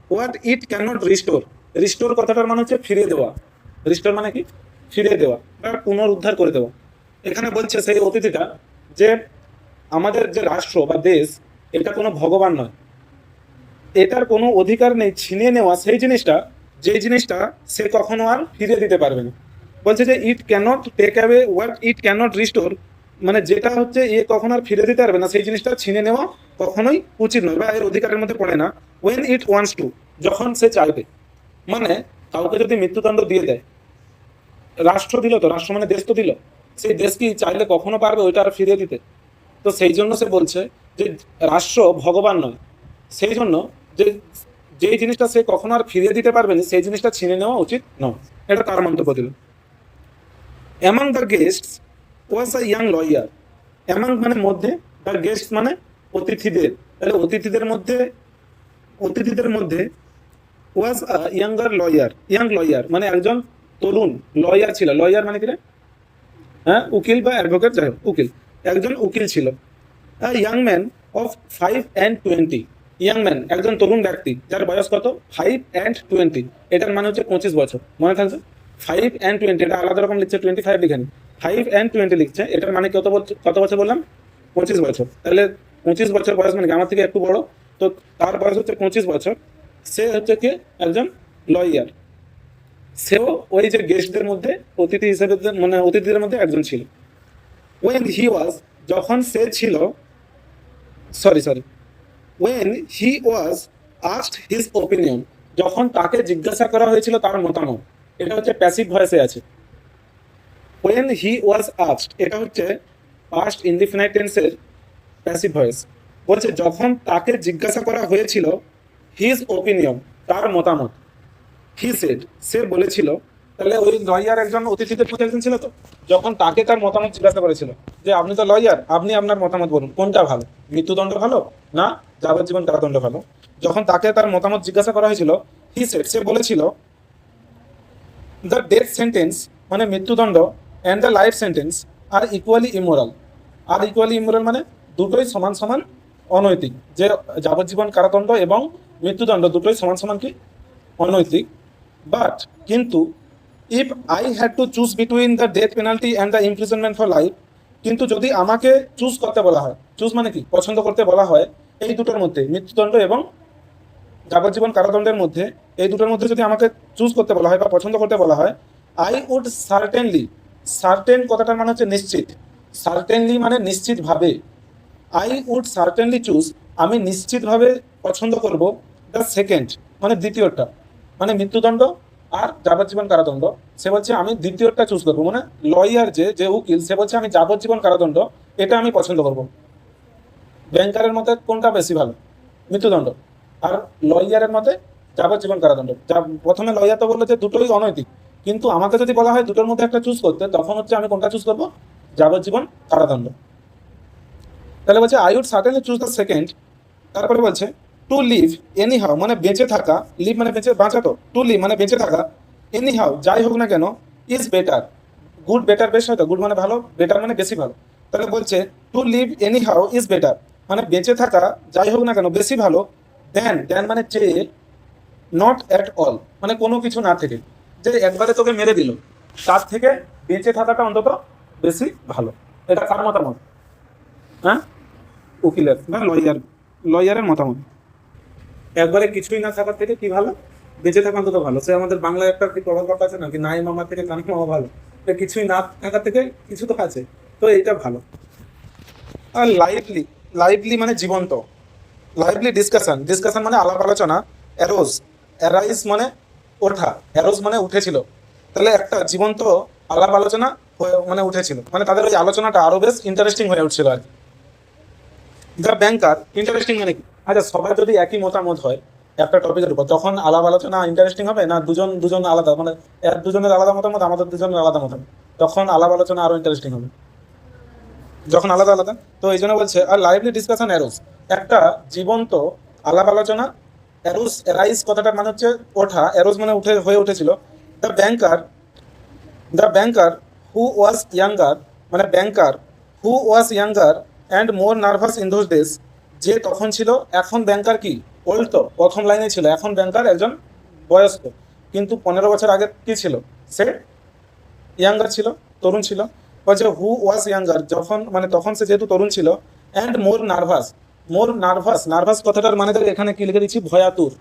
what it can not restore, restore কথাটার মানে হচ্ছে ফিরিয়ে দেওয়া, রিস্টোর মানে কি, ফিরিয়ে দেওয়া বা পুনরুদ্ধার করে দেওয়া। এখানে বলছে সেই অতিথিটা যে আমাদের যে রাষ্ট্র বা দেশ, এটা কোনো ভগবান নয়, এটার কোনো অধিকার নেই ছিনিয়ে নেওয়া সেই জিনিসটা, যে জিনিসটা সে কখনো আর ফিরে দিতে পারবে না। বলছে যে it can't take away what it can't restore, মানে যেটা হচ্ছে এ কখনো আর ফিরে দিতে পারবে না, সেই জিনিসটা ছিনে নেওয়া কখনোই উচিত নয় বা এর অধিকারের মধ্যে পড়ে না। ওয়েন ইট ওয়ান্টস টু, যখন সে চাইবে, মানে কাউকে যদি মৃত্যুদণ্ড দিয়ে দেয়, রাষ্ট্র দিল, তো রাষ্ট্র মানে দেশ তো দিল, সেই দেশ কি চাইলে কখনো পারবে ওইটা আর ফিরিয়ে দিতে? তো সেই জন্য সে বলছে যে রাষ্ট্র ভগবান নয়, সেই জন্য যে যেই জিনিসটা সে কখনো আর ফিরিয়ে দিতে পারবে না সেই জিনিসটা ছিনে নেওয়া উচিত নয়। এটা তার মন্তব্য দিল। Among the guests was a young lawyer. Among মানে মধ্যে, দ্য গেস্ট মানে অতিথিদের, তাহলে অতিথিদের মধ্যে ওয়াজ আ ইয়াঙ্গার লয়ার। ইয়াং লয়ার মানে একজন তরুণ লয়ার ছিল। লয়ার মানে কি রে? হ্যাঁ, উকিল বা অ্যাডভোকেট, যাই হোক উকিল, একজন উকিল ছিল। Young man of 5 and 20। Young man একজন তরুণ ব্যক্তি যার বয়স কত? 5 and 20। এটার মানে হচ্ছে 25 বছর, মনে থাকছে? 5 and 20, এটা আলাদা রকম লিখছে, 25 লিখেনি, 5 and 20 লিখছে। এটার মানে কত বছর বললাম? 25 বছর। তাহলে 25 বছর বয়স মানে কি আমার থেকে একটু বড়, তো তার বয়স হচ্ছে 25 বছর। সে হচ্ছে কি? একজন লয়ার। সেও ওই যে গেস্টদের মধ্যে অতিথি হিসেবে, মানে অতিথিদের মধ্যে একজন ছিল। ওয়েন হি ওয়াজ, যখন সে ছিল, sorry, when he was asked his opinion, যখন তাকে জিজ্ঞাসা করা হয়েছিল তার মতামত। এটা হচ্ছে প্যাসিভ ভয়েসে আছে। ওয়েন হি ওয়াজ আস্কড, এটা হচ্ছে পাস্ট ইনডিফিনাইট টেন্সের প্যাসিভ ভয়েস। বলছে যখন তাকে জিজ্ঞাসা করা হয়েছিল হিজ ওপিনিয়ন, তার মতামত। হি সেড, সে বলেছিল। তাহলে ওই লয়ার একজন অতিথিদের মধ্যে একজন ছিল। তো যখন তাকে তার মতামত জিজ্ঞাসা করেছিল যে আপনি তো লয়ার, আপনি আপনার মতামত বলুন, কোনটা ভালো, মৃত্যুদণ্ড ভালো না যাবজ্জীবন কারাদণ্ড ভালো? যখন তাকে তার মতামত জিজ্ঞাসা করা হয়েছিল, হি সেড, সে বলেছিল, দ্য ডেথ সেন্টেন্স মানে মৃত্যুদণ্ড and the life sentence are equally immoral. Are equally immoral মানে দুটোই সমান সমান অনৈতিক। যে যাবজ্জীবন কারাদণ্ড এবং মৃত্যুদণ্ড দুটোই সমান সমান কি? অনৈতিক। বাট কিন্তু if I had to choose between the death penalty and the imprisonment for life, কিন্তু যদি আমাকে চুজ করতে বলা হয়, চুজ মানে কি? পছন্দ করতে বলা হয়, এই দুটোর মধ্যে, মৃত্যুদণ্ড এবং যাবজ্জীবন কারাদণ্ডের মধ্যে, এই দুটোর মধ্যে যদি আমাকে চুজ করতে বলা হয় বা পছন্দ করতে বলা হয়, আই উড সার্টেনলি, সার্টেন কথাটার মানে হচ্ছে নিশ্চিত, সার্টেনলি মানে নিশ্চিতভাবে, আই উড সার্টেনলি চুজ, আমি নিশ্চিতভাবে পছন্দ করব, দ্য সেকেন্ড মানে দ্বিতীয়টা, মানে মৃত্যুদণ্ড আর যাবজ্জীবন কারাদণ্ড। সে বলছে আমি দ্বিতীয়টা চুজ করবো, মানে লয়ার যে উকিল, সে বলছে আমি যাবজ্জীবন কারাদণ্ড এটা আমি পছন্দ করব। ব্যাংকারের মতে কোনটা বেশি ভালো? মৃত্যুদণ্ড। আর লয়ারের মতে যাবজ্জীবন কারাদণ্ড। যা প্রথমে লয়ার তো বললো যে দুটোই অনৈতিক, কিন্তু আমাকে যদি বলা হয় দুটোর মধ্যে একটা চুজ করতে, তখন হচ্ছে আমি কোনটা চুজ করবো? যাবজ্জীবন কারাদণ্ড। তাহলে বলছে I would certainly choose the second. তারপরে বলছে টু লিভ এনি হাউ মানে বেঁচে থাকা, লিভ মানে বাঁচা, তো টু লিভ মানে বেঁচে থাকা, এনি হাউ যাই হোক না কেন, ইজ বেটার, গুড বেটার বেশ হয়তো, গুড মানে ভালো, বেটার মানে বেশি ভালো। তাহলে বলছে to live anyhow is better মানে বেঁচে থাকা যাই হোক না কেন বেশি ভালো, দেন মানে চেয়ে, নট অ্যাট অল মানে কোনো কিছু না থেকে, যে একবারে তোকে মেরে দিল তার থেকে বেঁচে থাকাটা অন্তত বেশি ভালো। এটা কার মতামত? হ্যাঁ, উকিলের বা লয়ারের মতামত। একবারে কিছুই না থাকার থেকে কি ভালো? বেঁচে থাকা অন্তত ভালো। সে আমাদের বাংলায় একটা কি প্রবাদ আছে না, কি নাই মামা থেকে কানি মামা ভালো। তো কিছুই না থাকার থেকে কিছু তো আছে, তো এটা ভালো। আর লাইভলি মানে জীবন্ত, লাইভলি ডিসকাশন মানে আলাপ আলোচনা। অ্যারাইজ মানে ওঠা, অ্যারোজ মানে উঠেছিল। তাহলে একটা জীবন্ত আলাপ আলোচনা মানে উঠেছিল, মানে তাদের ওই আলোচনাটা আরো বেশ ইন্টারেস্টিং হয়ে উঠছিল আর কি। দ্য ব্যাংকার, ইন্টারেস্টিং মানে কি? আচ্ছা, সবার যদি একই মতামত হয় একটা টপিকের উপর, তখন আলাপ আলোচনা ইন্টারেস্টিং হবে না? দুজন আলাদা, মানে দুজনের আলাদা মতামত, আমাদের দুজনের আলাদা মতামত, তখন আলাপ আলোচনা আরো ইন্টারেস্টিং হবে যখন আলাদা আলাদা। তো এই জন্য বলছে আর লাইভলি ডিসকাশন অ্যারোজ, একটা জীবন্ত আলাপ আলোচনা। অ্যারাইজ কথাটার মানে হচ্ছে ওঠা, অ্যারোজ মানে হয়ে উঠেছিল। The banker who was younger মানে banker who was younger and more nervous in those days, যে তখন ছিল, এখন ব্যাংকার কি ওল্ড, তো প্রথম লাইনে ছিল, এখন ব্যাংকার একজন বয়স্ক, কিন্তু 15 বছর আগে কি ছিল? সে ইয়াঙ্গার ছিল, তরুণ ছিল। বলছে হু ওয়াজ ইয়াঙ্গার, যখন মানে তখন সে যেহেতু তরুণ ছিল, অ্যান্ড মোর নার্ভাস কথাটার মানে দেখো এখানে কি লিখে দিচ্ছি, ভয়াতুর,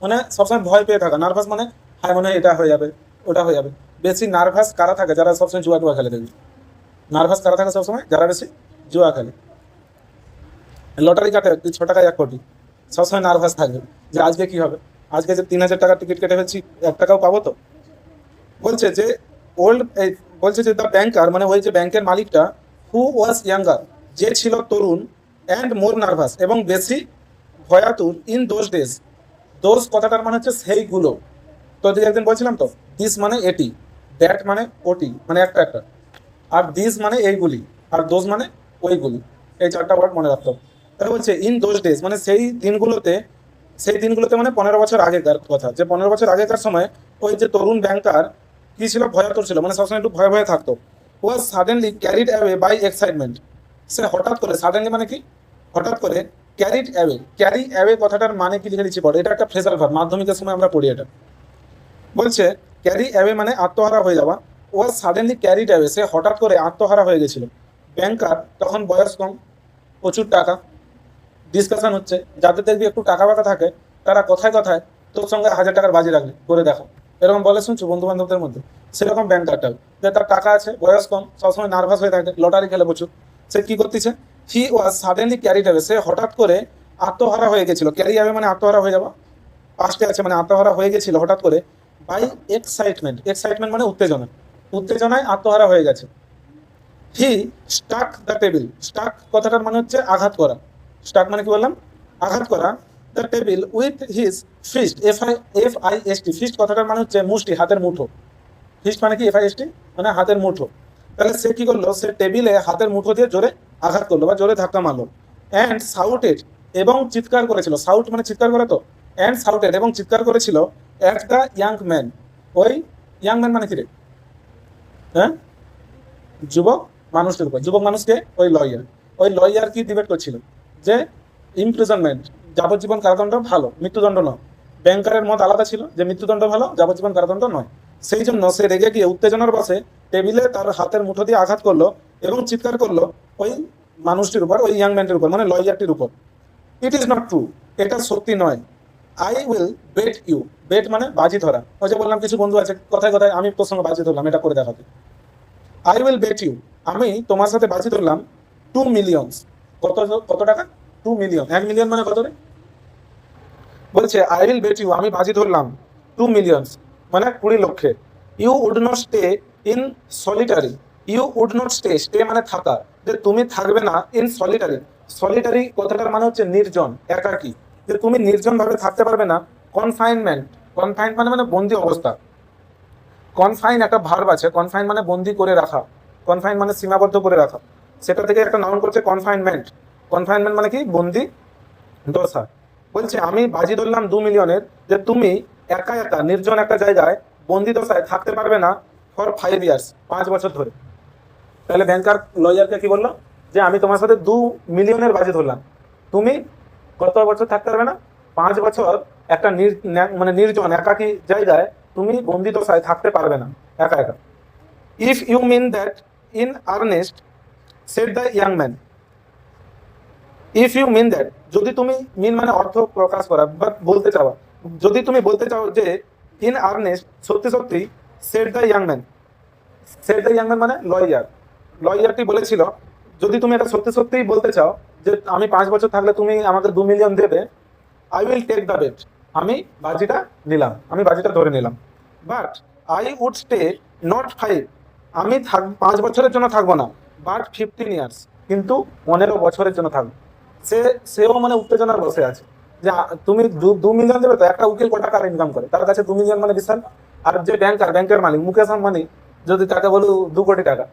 মানে সবসময় ভয় পেয়ে থাকা। নার্ভাস মানে হায় মনে হয় এটা হয়ে যাবে, ওটা হয়ে যাবে। বেশি নার্ভাস কারা থাকে? যারা সবসময় জুয়া খেলে দেখবি। নার্ভাস কারা থাকে সবসময়? যারা বেশি জুয়া খেলে, লটারি কাটে 6 টাকায় 1 কোটি, সবসময় নার্ভাস থাকবে যে আজকে কি হবে। আজকে যে 3,000 টাকার টিকিট কেটে ফেলছি 1 টাকাও পাবো তো? বলছে যে ওল্ড, বলছে যে দ্য ব্যাংকার মানে ওই যে ব্যাংকের মালিকটা, হু ওয়াজ ইয়াঙ্গার, যে ছিল তরুণ, অ্যান্ড মোর নার্ভাস এবং বেশি ভয়াতুর, ইন দোজ ডেজ। দোজ কথাটার মানে হচ্ছে সেইগুলো। তো যে একদিন বলছিলাম তো, দিস মানে এটি, দ্যাট মানে ওটি, মানে একটা একটা, আর দিস মানে এইগুলি, আর দোজ মানে ওইগুলি। এই 4টা ওয়ার্ড মনে রাখতে হবে। তাহলে বলছে ইন দোজ ডেজ মানে সেই দিনগুলোতে, সেই দিনগুলোতে মানে 15 বছর আগেকার কথা, যে 15 বছর আগেকার সময় ওই যে তরুণ ব্যাংকার কি ছিল, ভয়াতুর ছিল, মানে সবসময় একটু ভয়ে ভয়ে থাকতো। Was suddenly carried away by excitement, সে হঠাৎ করে, সাডেনলি মানে কি হঠাৎ করে, ক্যারিড অ্যাওয়ে, ক্যারি অ্যাওয়ে কথাটার মানে কি লিখে দিচ্ছি পড়ে, এটা একটা ফ্রেজাল ভার্ব, মাধ্যমিকের সময় আমরা পড়ি এটা। বলছে ক্যারি অ্যাওয়ে মানে আত্মহারা হয়ে যাওয়া। ওয়াজ সাডেনলি ক্যারিড অ্যাওয়ে, সে হঠাৎ করে আত্মহারা হয়ে গেছিল। ব্যাংকার তখন বয়স কম, প্রচুর টাকা, ডিসকাশন হচ্ছে, যাদের দেখবি একটু টাকা বাকা থাকে তারা কথায় কথায় তোর সঙ্গে 1,000 টাকার বাজি রাখবে, করে দেখো, এরকম বলে শুনছো বন্ধু বান্ধবদের মধ্যে। সেরকম ব্যাংকারটাও, যে তার টাকা আছে, বয়স কম, সবসময় নার্ভাস হয়ে থাকে, লটারি খেলে প্রচুর। সে কি করতেছে, হি ওয়াজ সাডেনলি ক্যারিড অ্যাওয়ে, সে হঠাৎ করে আত্মহারা হয়ে গেছিল। ক্যারি অ্যাওয়ে মানে আত্মহারা হয়ে যাওয়া, পাস্টে আছে মানে আত্মহারা হয়ে গেছিল হঠাৎ করে, বাই এক্সাইটমেন্ট, এক্সাইটমেন্ট মানে উত্তেজনা, উত্তেজনায় আত্মহারা হয়ে গেছে। হি স্টাক দ্য টেবিল, স্টাক কথাটার মানে হচ্ছে আঘাত করা, স্টাক মানে কি বললাম, আঘাত করা, the table with his fist, FIST, fist কথাটার মানে হচ্ছে মুষ্টি, হাতের মুঠো। ফিস্ট মানে কি, FIST মানে হাতের মুঠো। তাহলে সে কি করলো, সে টেবিলে হাতের মুঠো দিয়ে জোরে আঘাত করলো বা জোরে ধাক্কা মারলো। অ্যান্ড সাউটেড, এবং চিৎকার করেছিল, সাউট মানে চিৎকার করে তো, অ্যান্ড সাউটেড এবং চিৎকার করেছিল, অ্যাট দ্য ইয়াং ম্যান, ওই ইয়াং ম্যান মানে কি রে, হ্যাঁ, যুবক মানুষটির উপর, যুবক মানুষকে, ওই লয়ার কি ডিবেট করছিল যে ইমপ্রিজনমেন্ট, যাবজ্জীবন কারাদণ্ড ভালো, মৃত্যুদণ্ড নয়। ব্যাংকারের মত আলাদা ছিল যে মৃত্যুদণ্ড ভালো, যাবজ্জীবন কারাদণ্ড নয়। সেই জন্য সে রেগে গিয়ে উত্তেজনার বসে টেবিলে তার হাতের মুঠো দিয়ে আঘাত করলো এবং চিৎকার করলো ওই মানুষটির উপর, ওই ইয়াং ম্যানটির উপর, মানে লয়ারটির উপর। ইট ইজ নট ট্রু, এটা সত্যি নয়। I will bet you, bet মানে বাজি ধরা। ওই যে বললাম কিছু বন্ধু আছে কথায় কথায় আমি তোর সঙ্গে বাজি ধরলাম, এটা করে দেখাতে। আই উইল বেট ইউ, আমি তোমার সাথে বাজি ধরলাম 2 মিলিয়ন। কত, কত টাকা, 2 মিলিয়ন, 1 মিলিয়ন মানে কত রে? বলছে আই উইল বেট ইউ, আমি বাজি ধরলাম 2 মিলিয়ন মানে 20 লক্ষে। You would not stay in solitary, you would not stay, stay মানে থাকা, যে তুমি থাকবে না ইন সলিটারি। সলিটারি কথাটার মানে হচ্ছে নির্জন, একাকী, যে তুমি নির্জন ভাবে থাকতে পারবে না। কনফাইনমেন্ট, কনফাইন মানে মানে বন্দি অবস্থা। কনফাইন একটা ভার্ব আছে, কনফাইন মানে বন্দি করে রাখা, কনফাইন মানে সীমাবদ্ধ করে রাখা, সেটা থেকে একটা নাউন করছে কনফাইনমেন্ট। কনফাইনমেন্ট মানে কি, বন্দি দশা। বলছে আমি বাজি ধরলাম 2 মিলিয়নের, যে তুমি একা একা নির্জন একটা জায়গায় বন্দি দশায় থাকতে পারবে না ফর 5 ইয়ার্স, 5 বছর ধরে। তাহলে ব্যাংকার লয়ারকে কি বললো, যে আমি তোমার সাথে 2 মিলিয়নের বাজি ধরলাম, তুমি কত বছর থাকতে পারবে না, 5 বছর একটা মানে নির্জন একাকী জায়গায় তুমি বন্দি দশায় থাকতে পারবে না একা একা। If you mean that in earnest, said the young man. If you mean that, যদি তুমি, মিন মানে অর্থ প্রকাশ করা বা বলতে চাও, যদি তুমি বলতে চাও যে ইন আর্নেস্ট সত্যি সত্যি, shed the young man, shed the young man মানে লয়ার, লয়ারটি বলেছিল যদি তুমি এটা সত্যি সত্যিই বলতে চাও যে আমি 5 বছর থাকলে তুমি আমাকে 2 মিলিয়ন দেবে, I will take the bet, আমি বাজিটা নিলাম, আমি বাজিটা ধরে নিলাম। But I would stay not 5, আমি 5 বছরের জন্য থাকবো না, বাট 15 ইয়ার্স, কিন্তু 15 বছরের জন্য থাকবো। সেও মানে উত্তেজনার বসে আছে যে তুমি 2 মিলিয়ন দেবে তো, একটা উকিল কত টাকা ইনকাম করে, তার কাছে 2 মিলিয়ন মানে বিশাল। আর যে ব্যাংকার, ব্যাংকের মালিক মুকেশ আম্বানি, যদি তাকে বলো 2 কোটি টাকা,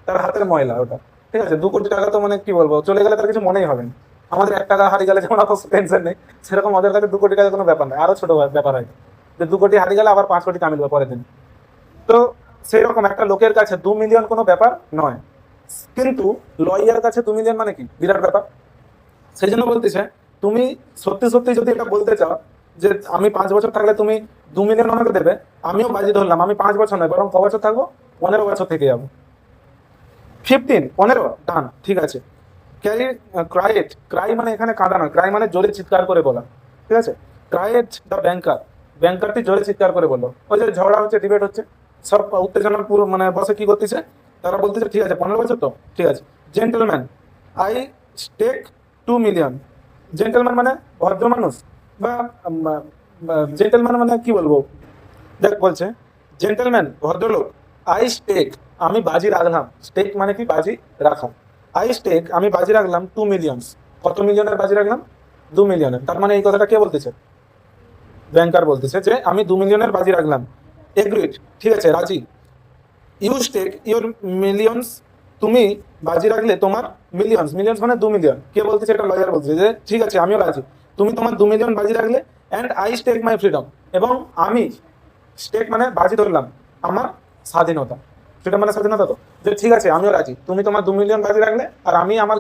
তার হাতের ময়লা ওটা, ঠিক আছে। 2 কোটি টাকা তো মানে কি বলবো, চলে গেলে তার কিছু মনেই হবে না। আমাদের 1 টাকা হারিয়ে গেলে যেমন অত টেনশন নেই, সেরকম ওদের কাছে 2 কোটি টাকা কোনো ব্যাপার নয়, আরো ছোট ব্যাপার হয় যে 2 কোটি হারিয়ে গেলে আবার 5 কোটি কামিলবে পরের দিন। তো সেই রকম একটা লোকের কাছে 2 মিলিয়ন কোনো ব্যাপার নয়, কিন্তু লয়ার কাছে 2 মিলিয়ন মানে কি বিরাট ব্যাপার। সেই জন্য বলতেছে তুমি সত্যি সত্যি যদি এটা বলতে চাও যে আমি 5 বছর থাকলে তুমি 2 মিলিয়ন আমাকে দেবে, আমিও বাজি ধরলাম আমি 5 বছর নয় বরং ক বছর থাকবো, 15 বছর থেকে যাবো। 15 ডান, ঠিক আছে। ক্যারি, ক্রাইট, ক্রাই মানে এখানে কাঁদা নয়, ক্রাই মানে জোরে চিৎকার করে বলা, ঠিক আছে। ক্রাইট দ্য ব্যাংকার, ব্যাংকারটি জোরে চিৎকার করে বললো। ওই যে ঝগড়া হচ্ছে, ডিবেট হচ্ছে, সব উত্তেজনার পুরো মানে বসে কি করতেছে, তারা বলতেছে ঠিক আছে 15 বছর তো ঠিক আছে। Gentleman, I stake 2 million, gentleman মানে ভদ্র মানুষ বা জেন্টেলম্যান মানে কি বলবো, দেখ বলছে জেন্টেলম্যান ভদ্রলোক, আই স্টেক আমি বাজি রাখলাম, স্টেক মানে কি বাজি রাখা, আই স্টেক আমি বাজি রাখলাম 2 মিলিয়ন। কত মিলিয়নের বাজি রাখলাম? 2 মিলিয়নের। তার মানে এই কথাটা কে বলতেছে? ব্যাংকার বলতেছে যে আমি 2 মিলিয়নের বাজি রাখলাম। এগ্রিড, ঠিক আছে, রাজি। ইউ স্টেক ইউর মিলিয়নস, তুমি বাজি রাখলে তোমার মিলিয়নস, মিলিয়নস মানে 2 মিলিয়ন। কে বলতেছে? এটা লয়ার বলতেছে যে ঠিক আছে আমিও রাজি, তুমি তোমার 2 মিলিয়ন বাজি রাখলে, and I stake my freedom, এবং আমি স্টেক মানে বাজি ধরলাম আমার স্বাধীনতা। ফ্রিডম মানে স্বাধীনতা, তো যে ঠিক আছে আমিও রাজি, তুমি তোমার 2 মিলিয়ন বাজি রাখলে আর আমি আমার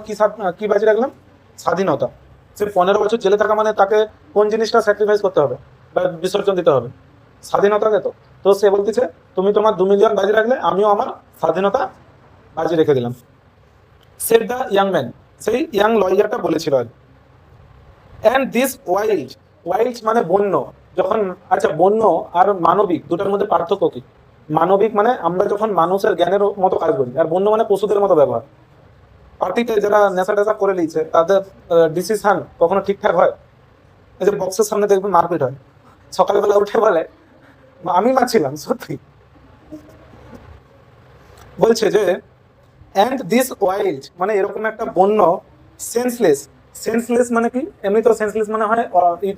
কি বাজি রাখলাম? স্বাধীনতা। সে 15 বছর জেলে থাকা মানে তাকে কোন জিনিসটা স্যাক্রিফাইস করতে হবে বা বিসর্জন দিতে হবে? স্বাধীনতাকে। তো তো সে বলতেছে তুমি তোমার 2 মিলিয়ন বাজি রাখলে আমিও আমার স্বাধীনতা বাজি রেখে দিলাম। সেড দ্য ইয়াং ম্যান, সেই ইয়াং লয়ারটা বলেছিল আর। অ্যান্ড দিস ওয়াইল্ড, ওয়াইল্ড মানে বন্য, যখন, আচ্ছা বন্য আর মানবিক দুটার মধ্যে পার্থক্য কি? মানবিক মানে আমরা যখন মানুষের জ্ঞানের মতো কাজ করি, আর বন্য মানে পশুদের মতো ব্যবহার। পার্টিতে যারা নেশা টেশা করে নিয়েছে তাদের ডিসিশন কখনো ঠিকঠাক হয়? এই যে বক্সের সামনে দেখবেন মারপিট হয়, সকালবেলা উঠে বলে আমি মারছিলাম, সত্যি। বলছে যে অ্যান্ড দিস ওয়াইল্ড মানে এরকম একটা বন্য, সেন্সলেস, সেন্সলেস মানে কি? এমনি তো সেন্সলেস মানে হয়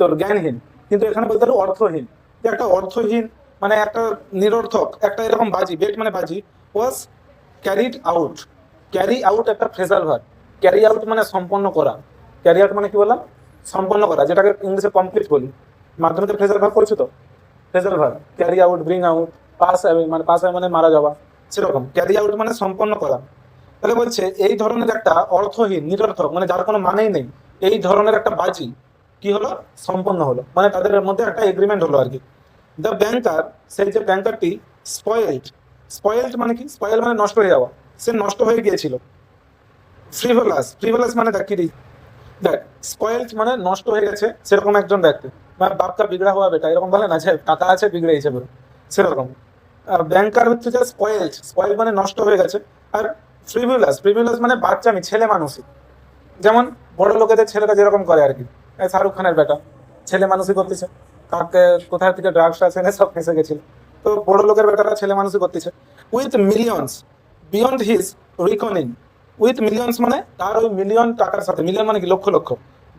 তোর জ্ঞানহীন, কিন্তু এখানে বলতে পারো অর্থহীন। যে একটা অর্থহীন মানে একটা নিরর্থক একটা এরকম বাজি, বেট মানে বাজি, was carried out. Carry out একটা ফ্রেজাল ভার্ব। ক্যারি আউট মানে সম্পন্ন করা। ক্যারি আউট মানে কি বললাম? সম্পন্ন করা, যেটাকে ইংলিশে কমপ্লিট বলি। মাধ্যমিকে ফ্রেজাল ভার্ব করেছো তো? Phrasal verb carry out, bring out, pass মানে পাস মানে মারা যাওয়া, সেরকম ক্যারি আউট মানে সম্পন্ন করা। তাহলে বলছে এই ধরনের একটা অর্থহীন নিরর্থক মানে যার কোনো মানেই নেই, এই ধরনের একটা বাজি কি হলো? সম্পন্ন হলো, মানে তাদের মধ্যে একটা এগ্রিমেন্ট হলো আর কি। দ্য ব্যাংকার, সেই যে ব্যাংকারটি, স্পয়েলড, স্পয়েলড মানে কি? স্পয়েল মানে নষ্ট হয়ে যাওয়া, সে নষ্ট হয়ে গিয়েছিল। ফ্রিভোলাস, ফ্রিভোলাস মানে দেখ কি, দেখ স্পয়েলড মানে নষ্ট হয়ে গেছে সেরকম একজন ব্যক্তি, মানে বাপটা বিগড়া হওয়া বেটা, এরকম বলে না যে টাকা আছে বিগড়ে গেছে বলে, সেরকম। ব্যাংকার হচ্ছে যে স্পয়েলড, স্পয়েল মানে নষ্ট হয়ে গেছে। আর ফ্রিভুলাস, ফ্রিভুলাস মানে বাচ্চামি, ছেলে মানুষই, যেমন বড় লোকেদের ছেলেরা যেরকম করে আর কি। এই শাহরুখ খানের বেটা ছেলে মানুষই করতেছে, কাকে কোথায় থেকে ড্রাগস আছে এনে সব ফেসে গেছিল, তো বড় লোকের বেটারা ছেলে মানুষই করতেছে। With millions beyond his রিকনিং, with millions মানে তার ওই মিলিয়ন টাকার সাথে, মিলিয়ন মানে কি লক্ষ লক্ষ,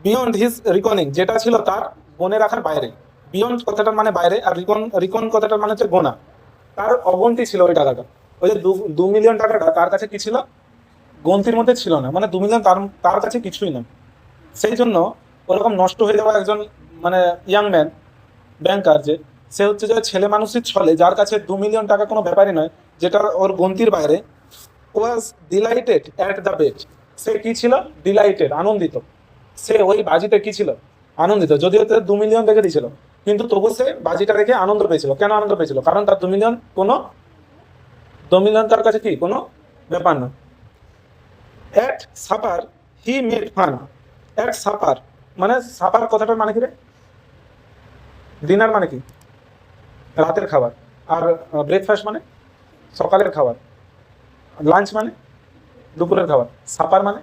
বিয়ন্ড হিজ রিকনিং যেটা ছিল তার গনে রাখার বাইরে। বিয়ন্ড কথাটার মানে বাইরে, আর রিকন, রিকন কথাটার মানে হচ্ছে গোনা। তার অগন্তি ছিল ওই টাকাটা, ওই যে 2 মিলিয়ন টাকাটা তার কাছে কি ছিল? গন্তির মধ্যে ছিল না, মানে 2 মিলিয়ন তার তার কাছে কিছুই না। সেই জন্য ওরকম নষ্ট হয়ে যাওয়া একজন মানে ইয়াং ম্যান ব্যাংকার, যে সে হচ্ছে যে ছেলে মানুষের ছলে, যার কাছে 2 মিলিয়ন টাকা কোনো ব্যাপারই নয়, যেটা ওর গন্তির বাইরে, was delighted at the bet, সে কি ছিল? ডিলাইটেড, আনন্দিত। সে ওই বাজিতে কি ছিল? আনন্দিত, যদিও তার 2 মিলিয়ন রেখে দিয়েছিল, কিন্তু তবু সে বাজিটা রেখে আনন্দ পেয়েছিল। কেন আনন্দ পেয়েছিল? কারণ তার 2 মিলিয়ন কোনো, 2 মিলিয়ন তার কাছে কি কোনো ব্যাপার না। At supper he made fun, at supper মানে সাপার কথাটার মানে কি রে? ডিনার মানে কি? রাতের খাবার। আর ব্রেকফাস্ট মানে সকালের খাবার। লাঞ্চ মানে দুপুরের খাবার। সাপার মানে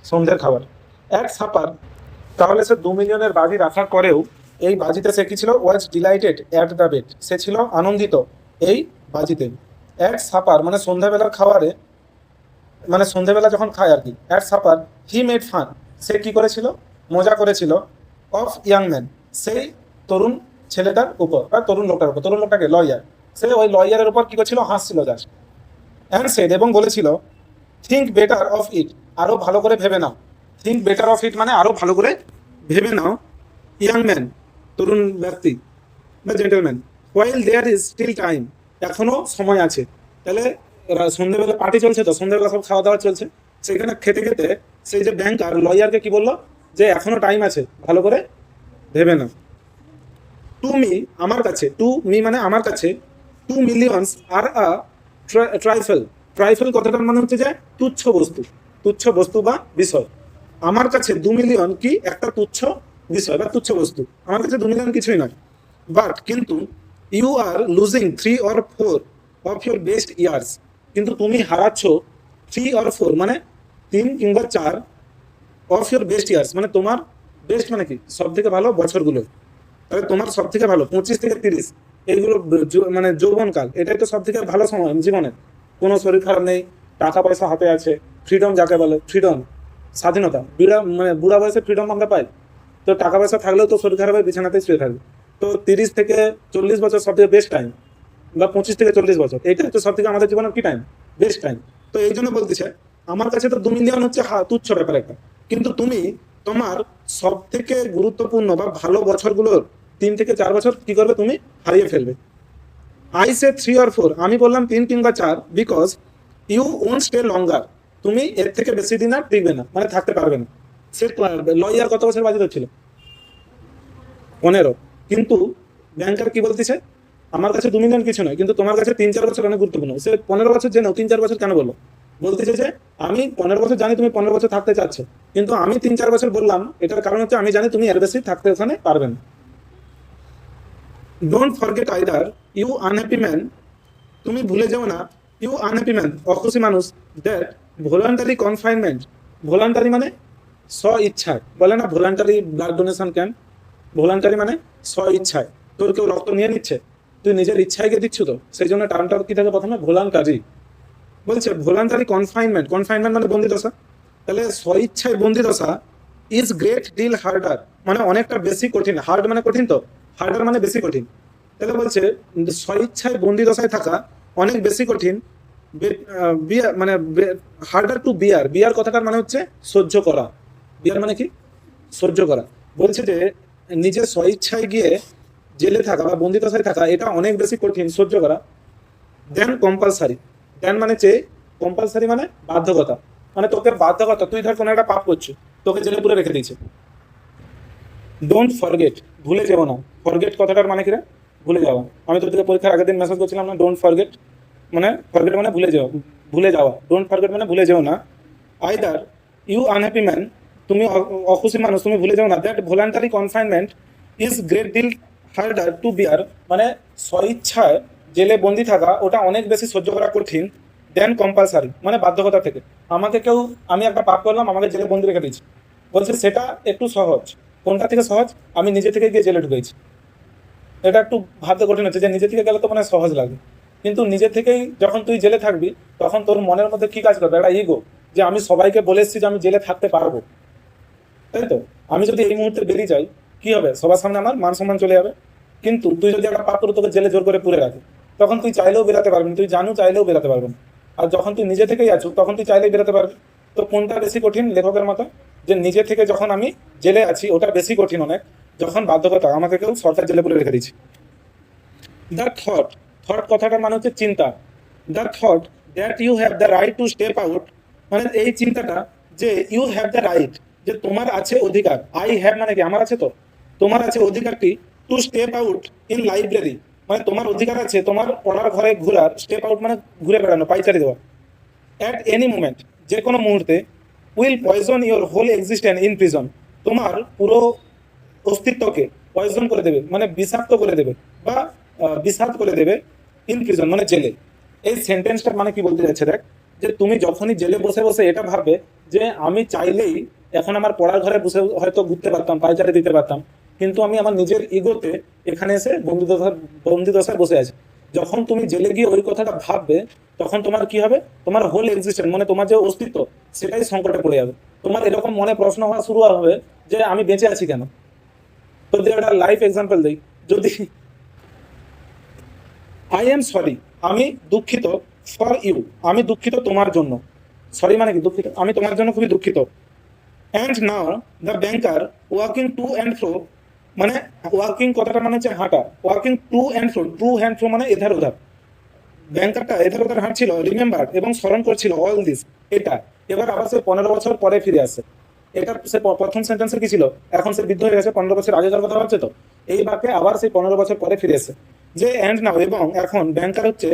সন্ধ্যের খাবার। অ্যাট সাপার, তাহলে সে 2 মিলিয়নের বাজি রাখার পরেও এই বাজিতে সে কি ছিল? Was delighted at the bet, সে ছিল আনন্দিত এই বাজিতে। অ্যাট সাপার মানে সন্ধ্যাবেলার খাবারে, মানে সন্ধ্যাবেলা যখন খায় আর কি। At supper he made fun, সে কি করেছিল? মজা করেছিল। অফ ইয়াং ম্যান, সেই তরুণ ছেলেটার উপর বা তরুণ লোকটার উপর। তরুণ লোকটাকে লয়ার, সে ওই লয়ারের উপর কি করছিল? হাসছিল জাস্ট। অ্যান্ড সেড এবং বলেছিল, থিঙ্ক বেটার অফ ইট, আরো ভালো করে ভেবে নাও। থিঙ্ক বেটার অফ ইট মানে আরো ভালো করে ভেবে নাও। ইয়াং ম্যান তরুণ ব্যক্তি বা gentleman, while there is still time, এখনো সময় আছে। তাহলে সন্ধ্যেবেলা পার্টি চলছে, তো সন্ধ্যেবেলা সব খাওয়া দাওয়া চলছে, সেখানে খেতে খেতে সেই যে ব্যাংকার লয়ারকে কি বললো? যে এখনো টাইম আছে, ভালো করে ভেবে নাও। টু মি আমার কাছে, টু মি মানে আমার কাছে, 2 মিলিয়নস আর আ ট্রাইফেল। ট্রাইফেল কথাটার মানে হচ্ছে যে তুচ্ছ বস্তু, তুচ্ছ বস্তু বা বিষয়। আমার কাছে 2 মিলিয়ন কি একটা তুচ্ছ বিষয় বা তুচ্ছ বস্তু, আমার কাছে 2 মিলিয়ন কিছুই নয়। বাট কিন্তু you are losing 3 or 4 of your best years, কিন্তু তুমি হারাচ্ছ 3 or 4 মানে 3 কিংবা 4 অফ ইউর বেস্ট ইয়ার্স মানে তোমার বেস্ট মানে কি? সব থেকে ভালো বছরগুলো। তাহলে তোমার সব থেকে ভালো 25 থেকে 30 এইগুলো মানে যৌবনকাল, এটাই তো সব থেকে ভালো সময় জীবনের। কোনো শরীর খারাপ নেই, টাকা পয়সা হাতে আছে, ফ্রিডম যাকে বলে, ফ্রিডম, স্বাধীনতা। বুড়া বয়সে ফ্রিডম আমরা পাই। তো টাকা পয়সা থাকলেও তো শরীর খারাপ হয়ে বিছানাতেই শুয়ে থাকবে। তো 30 থেকে 40 বছর সব থেকে বেস্ট টাইম, বা 25 থেকে 40 বছর, এইটা হচ্ছে সব থেকে আমাদের জীবনের কি টাইম, বেস্ট টাইম। তো এই জন্য বলতেছে আমার কাছে তো 2 মিলিয়ন হচ্ছে তুচ্ছ ব্যাপার একটা, কিন্তু তুমি তোমার সব থেকে গুরুত্বপূর্ণ বা ভালো বছরগুলোর 3 থেকে 4 বছর কি করবে, তুমি হারিয়ে ফেলবে। আই সে 3 or 4, আমি বললাম 3 কিংবা 4, বিকজ ইউ ওন্ট স্টে লঙ্গার, তুমি এর থেকে বেশি দিন আর টিকবে না, মানে থাকতে পারবে না। সে লয়ার কত বছর বাজি ধরছিল, 15। কিন্তু ব্যাংকার কি বলতেছে, আমার কাছে 2 মিলিয়ন কিছু নয়, কিন্তু তোমার কাছে 3-4 বছর অনেক গুরুত্বপূর্ণ। সে 15 বছর জেনেও 3-4 বছর কেন বললো, বলতেছে যে আমি 15 বছর জানি তুমি 15 বছর থাকতে চাচ্ছ, কিন্তু আমি 3-4 বছর বললাম, এটার কারণ হচ্ছে আমি জানি তুমি এর বেশি থাকতে ওখানে পারবে না। Don't forget either you unhappy man, তুমি ভুলে যাও না, ইউ আনহ্যাপি ম্যান, অখুশি মানুষ, দ্যাট ভলান্টারি কনফাইনমেন্ট, ভলান্টারি মানে স্ব ইচ্ছায়, বলে না voluntary blood donation camp, voluntary মানে স্ব ইচ্ছায়, তোর কেউ রক্ত নিয়ে নিচ্ছে, তুই নিজের ইচ্ছায় গিয়ে দিচ্ছ, তো সেই জন্য টার্মটা কি থাকে প্রথমে, ভলান্টারি। বলছে ভলান্টারি কনফাইনমেন্ট, কনফাইনমেন্ট মানে বন্দি দশা, তাহলে স্ব ইচ্ছায় বন্দি দশা ইজ গ্রেট ডিল হার্ডার, মানে অনেকটা বেশি কঠিন, হার্ড মানে কঠিন, তো হার্ডার মানে বেশি কঠিন। তাহলে বলছে স্ব ইচ্ছায় বন্দি দশায় থাকা অনেক বেশি কঠিন, বিয়ার মানে হার্ডার টু বিয়ার, বিয়ার কথাটার মানে হচ্ছে সহ্য করা, বিয়ার মানে কি, সহ্য করা। বলছে যে নিজের স্ব ইচ্ছায় গিয়ে জেলে থাকা বা বন্দি দশায় থাকা এটা অনেক বেশি কঠিন সহ্য করা, দেন কম্পালসারি, দেন মানে চেয়ে, কম্পালসারি মানে বাধ্যকতা, মানে তোকে বাধ্যকতা, তুই ধর কোনো একটা পাপ করছিস, তোকে জেলে পুরে রেখে দিয়েছে। ডোন্ট ফরগেট, ভুলে যাবো না, ফরগেট কথাটার মানে কিরা, ভুলে যাওয়া। আমি তোর থেকে পরীক্ষার আগের দিন মেসেজ করছিলাম না, ডোন্ট ফরগেট মানে, ফরগেট মানে ভুলে যাওয়া, ভুলে যাওয়া, ডোন্ট ফরগেট মানে ভুলে যাও না। আইদার ইউ আনহ্যাপি ম্যান, তুমি অখুশি মানুষ, তুমি ভুলে যাও না, that voluntary confinement is great deal harder to bear, মানে স্বইচ্ছায় জেলে বন্দি থাকা ওটা অনেক বেশি সহ্য করা কঠিন, দেন কম্পালসারি মানে বাধ্যকতা থেকে। আমাকে কেউ, আমি একটা পাপ করলাম, আমাকে জেলে বন্দি রেখে দিয়েছি, বলছে সেটা একটু সহজ। কোনটা থেকে সহজ, আমি নিজে থেকে গিয়ে জেলে ঢুকেছি। এটা একটু ভাবতে কঠিন হচ্ছে যে নিজে থেকে গেলে তো মানে সহজ লাগে, কিন্তু নিজে থেকেই যখন তুই জেলে থাকবি তখন তোর মনের মধ্যে কি কাজ করবে, একটা ইগো, যে আমি সবাইকে বলে এসেছি যে আমি জেলে থাকতে পারবো, তাই তো। আমি যদি এই মুহূর্তে বেরিয়ে যাই কি হবে, সবার সামনে আমার মান সম্মান চলে যাবে। কিন্তু তুই যদি একটা পাপ করে তোকে জেলে জোর করে পুরে রাখে, তখন তুই চাইলেও বেরাতে পারবি না, তুই জানু চাইলেও বেরাতে পারবেন। আর যখন তুই নিজে থেকেই আছো তখন তুই চাইলেই বেরাতে পারবি। তো কোনটা বেশি কঠিন লেখকের মতো, যে নিজে থেকে যখন আমি জেলে আছি ওটা বেশি কঠিন অনেক, যখন বাধ্যকতা আমাকে কেউ সরকার জেলে পুরে রেখে দিচ্ছে। দ্য থট, থট কথাটার মানে হচ্ছে চিন্তা, the thought that you have the right to step out, মানে এই চিন্তাটা যে ইউ হ্যাভ দ্য রাইট, যে তোমার আছে অধিকার, আই হ্যাভ মানে কি আমার আছে, তো তোমার আছে অধিকারটি, to step out in library, মানে তোমার অধিকার আছে তোমার পড়ার ঘরে ঘোরার, স্টেপ আউট মানে ঘুরে বেড়ানো, পাইচারি দেওয়া, অ্যাট এনি মোমেন্ট যে কোনো মুহূর্তে, will poison your whole existence in prison, তোমার পুরো অস্তিত্বকে পয়জন করে দেবে, মানে বিষাক্ত করে দেবে বা বিষাদ করে দেবে, ইন প্রিজন মানে জেলে। এই সেন্টেন্সটার মানে কি বলতে যাচ্ছে দেখ, যে তুমি যখনই জেলে বসে বসে এটা ভাববে যে আমি চাইলেই এখন আমার পড়ার ঘরে বসে হয়তো ঘুরতে পারতাম, পায়চারি দিতে পারতাম, কিন্তু আমি আমার নিজের ইগোতে এখানে এসে বন্দি দশায় বসে আছি। যখন তুমি জেলে গিয়ে ওই কথাটা ভাববে তখন তোমার কি হবে, তোমার হোল এক্সিস্টেন্স মানে তোমার যে অস্তিত্ব সেটাই সংকটে পড়ে যাবে। তোমার এরকম মনে প্রশ্ন হওয়া শুরু হবে যে আমি বেঁচে আছি কেন। তো যদি একটা লাইফ এক্সাম্পল দিই, যদি আই এম সরি, আমি দুঃখিত, ফর ইউ আমি দুঃখিত তোমার জন্য, সরি মানে কি দুঃখিত, আমি তোমার জন্য খুবই দুঃখিত। অ্যান্ড নাও দ্য ব্যাংকার ওয়ার্কিং টু অ্যান্ড ফ্রো, মানে ওয়ার্কিং কথাটা মানে হচ্ছে হাঁটা, ওয়ার্কিং to and fro, to and fro মানে এধার ওধার, ব্যাংকারটা এধার ওধার হাঁটছিল, রিমেম্বার এবং স্মরণ করছিল, অল দিস এটা। এবার আবার সে 15 বছর পরে ফিরে আসে, এটা সে প্রথম সেন্টেন্সের কি ছিল, এখন সে বৃদ্ধ হয়ে গেছে, 15 বছর আগেকার কথা ভাবছে, তো এই বাক্যে আবার সেই 15 বছর পরে ফিরে এসে, যে অ্যান্ড নাও এবং এখন ব্যাংকার হচ্ছে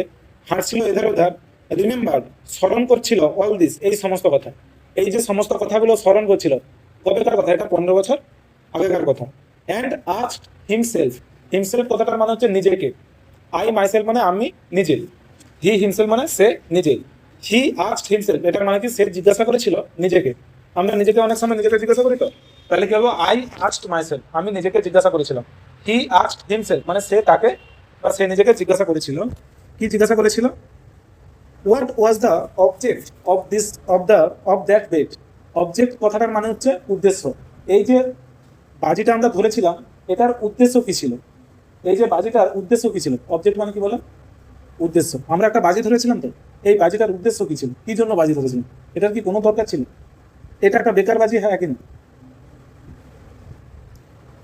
হাঁটছিল এধার ওধার, রিমেম্বার স্মরণ করছিল, অল দিস এই সমস্ত কথা, এই যে সমস্ত কথাগুলো স্মরণ করছিল, কবেকার কথা, এটা 15 বছর আগেকার কথা। অ্যান্ড আস্কড হিমসেলফ, হিমসেলফ কথাটার মানে হচ্ছে নিজেকে, আই মাইসেলফ মানে আমি নিজে, হি হিমসেলফ মানে সে নিজে, হি আস্কড হিমসেলফ এটার মানে কি সে জিজ্ঞাসা করেছিল নিজেকে। আমরা নিজেকে অনেক সময় নিজেকে জিজ্ঞাসা করি, তো তাহলে কি বলবো, আই আস্কড মাইসেলফ আমি নিজেকে জিজ্ঞাসা করেছিলাম। হি আস্কড হিমসেলফ, মানে সে তাকে বা সে নিজেকে জিজ্ঞাসা করেছিল, কি জিজ্ঞাসা করেছিল? What was the object of that bet. Object কথাটার মানে হচ্ছে উদ্দেশ্য। এই যে বাজিটা আমরা ধরেছিলাম, এটার উদ্দেশ্য কি ছিল? এই যে বাজিটার উদ্দেশ্য কি ছিল? অবজেক্ট মানে কি বলেন? উদ্দেশ্য। আমরা একটা বাজি ধরেছিলাম, তো এই বাজিটার উদ্দেশ্য কি ছিল? কি জন্য বাজি ধরেছিলাম? এটার কি কোনো দরকার ছিল? এটা একটা বেকার বাজি, হ্যাঁ কিনা?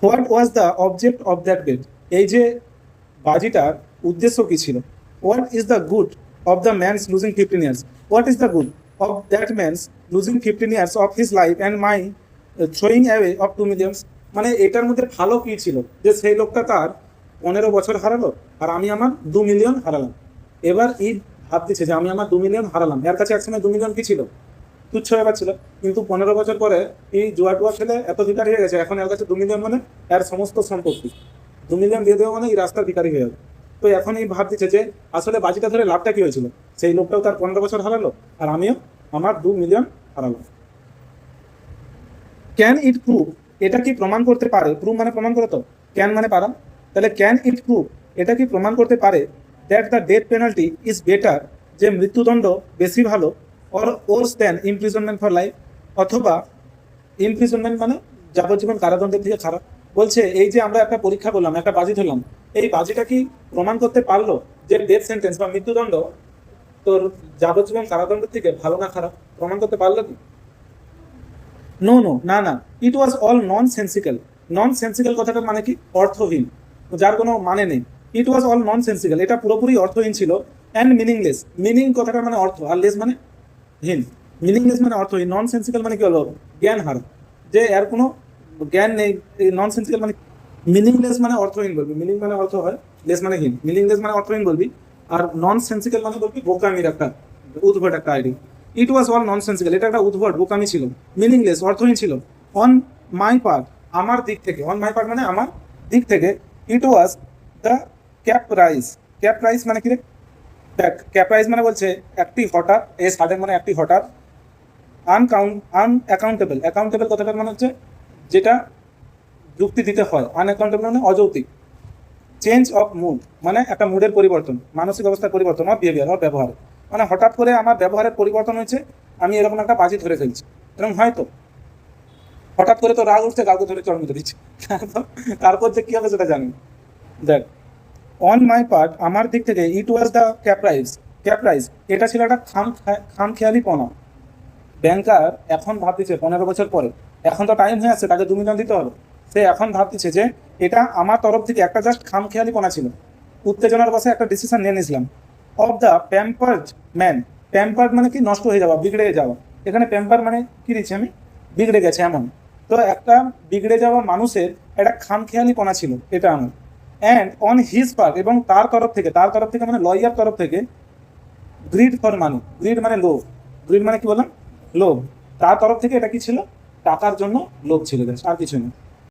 What was the object of that bet. এই যে বাজিটার উদ্দেশ্য কি ছিল? What is the good of the man's losing 15 years. What is the good of that man's losing 15 years of his life and my throwing away of 2 millions. মানে এটার মধ্যে ভালো কি ছিল যে সেই লোকটা তার 15 বছর হারালো আর আমি আমার 2 মিলিয়ন হারালাম। এবার এই ভাব দিচ্ছে যে আমি আমার 2 মিলিয়ন হারালাম, এর কাছে একসময় 2 মিলিয়ন কি ছিল? তুচ্ছ ব্যাপার ছিল। কিন্তু 15 বছর পরে এই জুয়া টুয়া খেলে এত ভিকারি হয়ে গেছে, এখন এর কাছে 2 মিলিয়ন মানে এর সমস্ত সম্পত্তি। 2 মিলিয়ন দিয়ে দেওয়া মানে এই রাস্তার ভিকারি হয়ে যাবে। তো এখন এই ভাব দিচ্ছে যে আসলে বাজিটা ধরে লাভটা কি হয়েছিল? সেই লোকটাও তার 15 বছর হারালো আর আমিও আমার 2 মিলিয়ন হারালাম। ক্যান ইট প্রুভ, এটা কি প্রমাণ করতে পারে? প্রুভ মানে প্রমাণ করে, তো ক্যান মানে পারা। তাহলে ক্যান ইট প্রুভ, এটা কি প্রমাণ করতে পারে that the death penalty is better, যে মৃত্যুদণ্ড বেশি ভালো, or worse than imprisonment for life, অথবা ইমপ্রিজনমেন্ট মানে যাবজ্জীবন কারাদণ্ডের থেকে খারাপ। বলছে এই যে আমরা একটা পরীক্ষা করলাম, একটা বাজি ধরলাম, এই বাজিটা কি প্রমাণ করতে পারলো যে ডেথ সেন্টেন্স বা মৃত্যুদণ্ড তোর যাবজ্জীবন কারাদণ্ডের থেকে ভালো না খারাপ? প্রমাণ করতে পারলো কি? নো নো, না না, it was all nonsensical. Nonsensical কথাটার মানে কি? অর্থহীন, যার কোনো মানে নেই। ইট ওয়াজ অল নন সেন্সিক্যাল, এটা পুরোপুরি অর্থহীন ছিল। অ্যান্ড মিনিংলেস, মিনিং কথাটার মানে অর্থ, আর লেস মানে হীন। মিনিংলেস মানে অর্থহীন, নন সেন্সিক্যাল মানে কি হলো? জ্ঞান হারা, যে এর কোনো জ্ঞান নেই। নন সেন্সিক্যাল মানে মিনিংলেস মানে অর্থহীন বলবি, মিনিং মানে অর্থ হয়, লেস মানে হীন। মিনিংলেস মানে অর্থহীন বলবি, আর নন সেন্সিক্যাল মানে বলবি বোকামির একটা উদ্ভট একটা ID. It was all non sensical, এটা একটা উদ্ভট বোকামি ছিল। মিনিংলেস অর্থহীন ছিল। অন মাই পার্ট, আমার দিক থেকে, অন মাই পার্ট মানে আমার দিক থেকে। ইট ওয়াজ দ্য ক্যাপ্রাইজ। ক্যাপ্রাইজ মানে কি রে? ক্যাপ্রাইজ মানে বলছে একটি হঠাৎ, এ সাডেন মানে একটি হঠাৎ। আনঅ্যাকাউন্টেবল, অ্যাকাউন্টেবল কথাটার মানে হচ্ছে যেটা যুক্তি দিতে হয়। আনঅ্যাকাউন্টেবল মানে অযৌক্তিক। চেঞ্জ অফ মুড মানে একটা মুডের পরিবর্তন, মানসিক অবস্থার পরিবর্তন, অফ বিহেভিয়ার, অফ ব্যবহার। মানে হঠাৎ করে আমার ব্যবহারের পরিবর্তন হয়েছে, আমি এরকম একটা বাজি ধরে ফেলছি। এরকম হয়তো হঠাৎ করে তো রাগ উঠছে, কাউকে ধরে চড় মেরে দিচ্ছে, তারপর যে কি হবে সেটা জানি। দেখ, অন মাই পার্ট, আমার দিক থেকে, ইট ওয়াজ দ্য ক্যাপ্রাইজ। ক্যাপ্রাইজ এটা ছিল একটা খামখেয়ালিপনা। ব্যাংকার এখন ভাবতেছে 15 বছর পরে, এখন তো টাইম হয়ে আসছে, তাকে 2 মিলিয়ন দিতে হবে। সে এখন ভাবতেছে যে এটা আমার তরফ থেকে একটা জাস্ট খামখেয়ালিপনা ছিল, উত্তেজনার বসে একটা ডিসিশন নিয়ে নিয়েছিলাম। Of the pampered man, pampered মানে কি? নষ্ট হয়ে যাওয়া, বিগড়ে যাওয়া। এখানে প্যাম্পার মানে কি দিচ্ছি আমি? বিগড়ে গেছে এমন। তো একটা বিগড়ে যাওয়া মানুষের একটা খামখেয়ালিপনা ছিল, এটা আমার। অ্যান্ড অন হিজ পার্ট, এবং তার তরফ থেকে, তার তরফ থেকে মানে লয়ার তরফ থেকে, গ্রিড ফর মানি, গ্রিড মানে লোভ, গ্রিড মানে কি বললাম? লোভ। তার তরফ থেকে এটা কি ছিল? টাকার জন্য লোভ ছিল, আর কিছু না।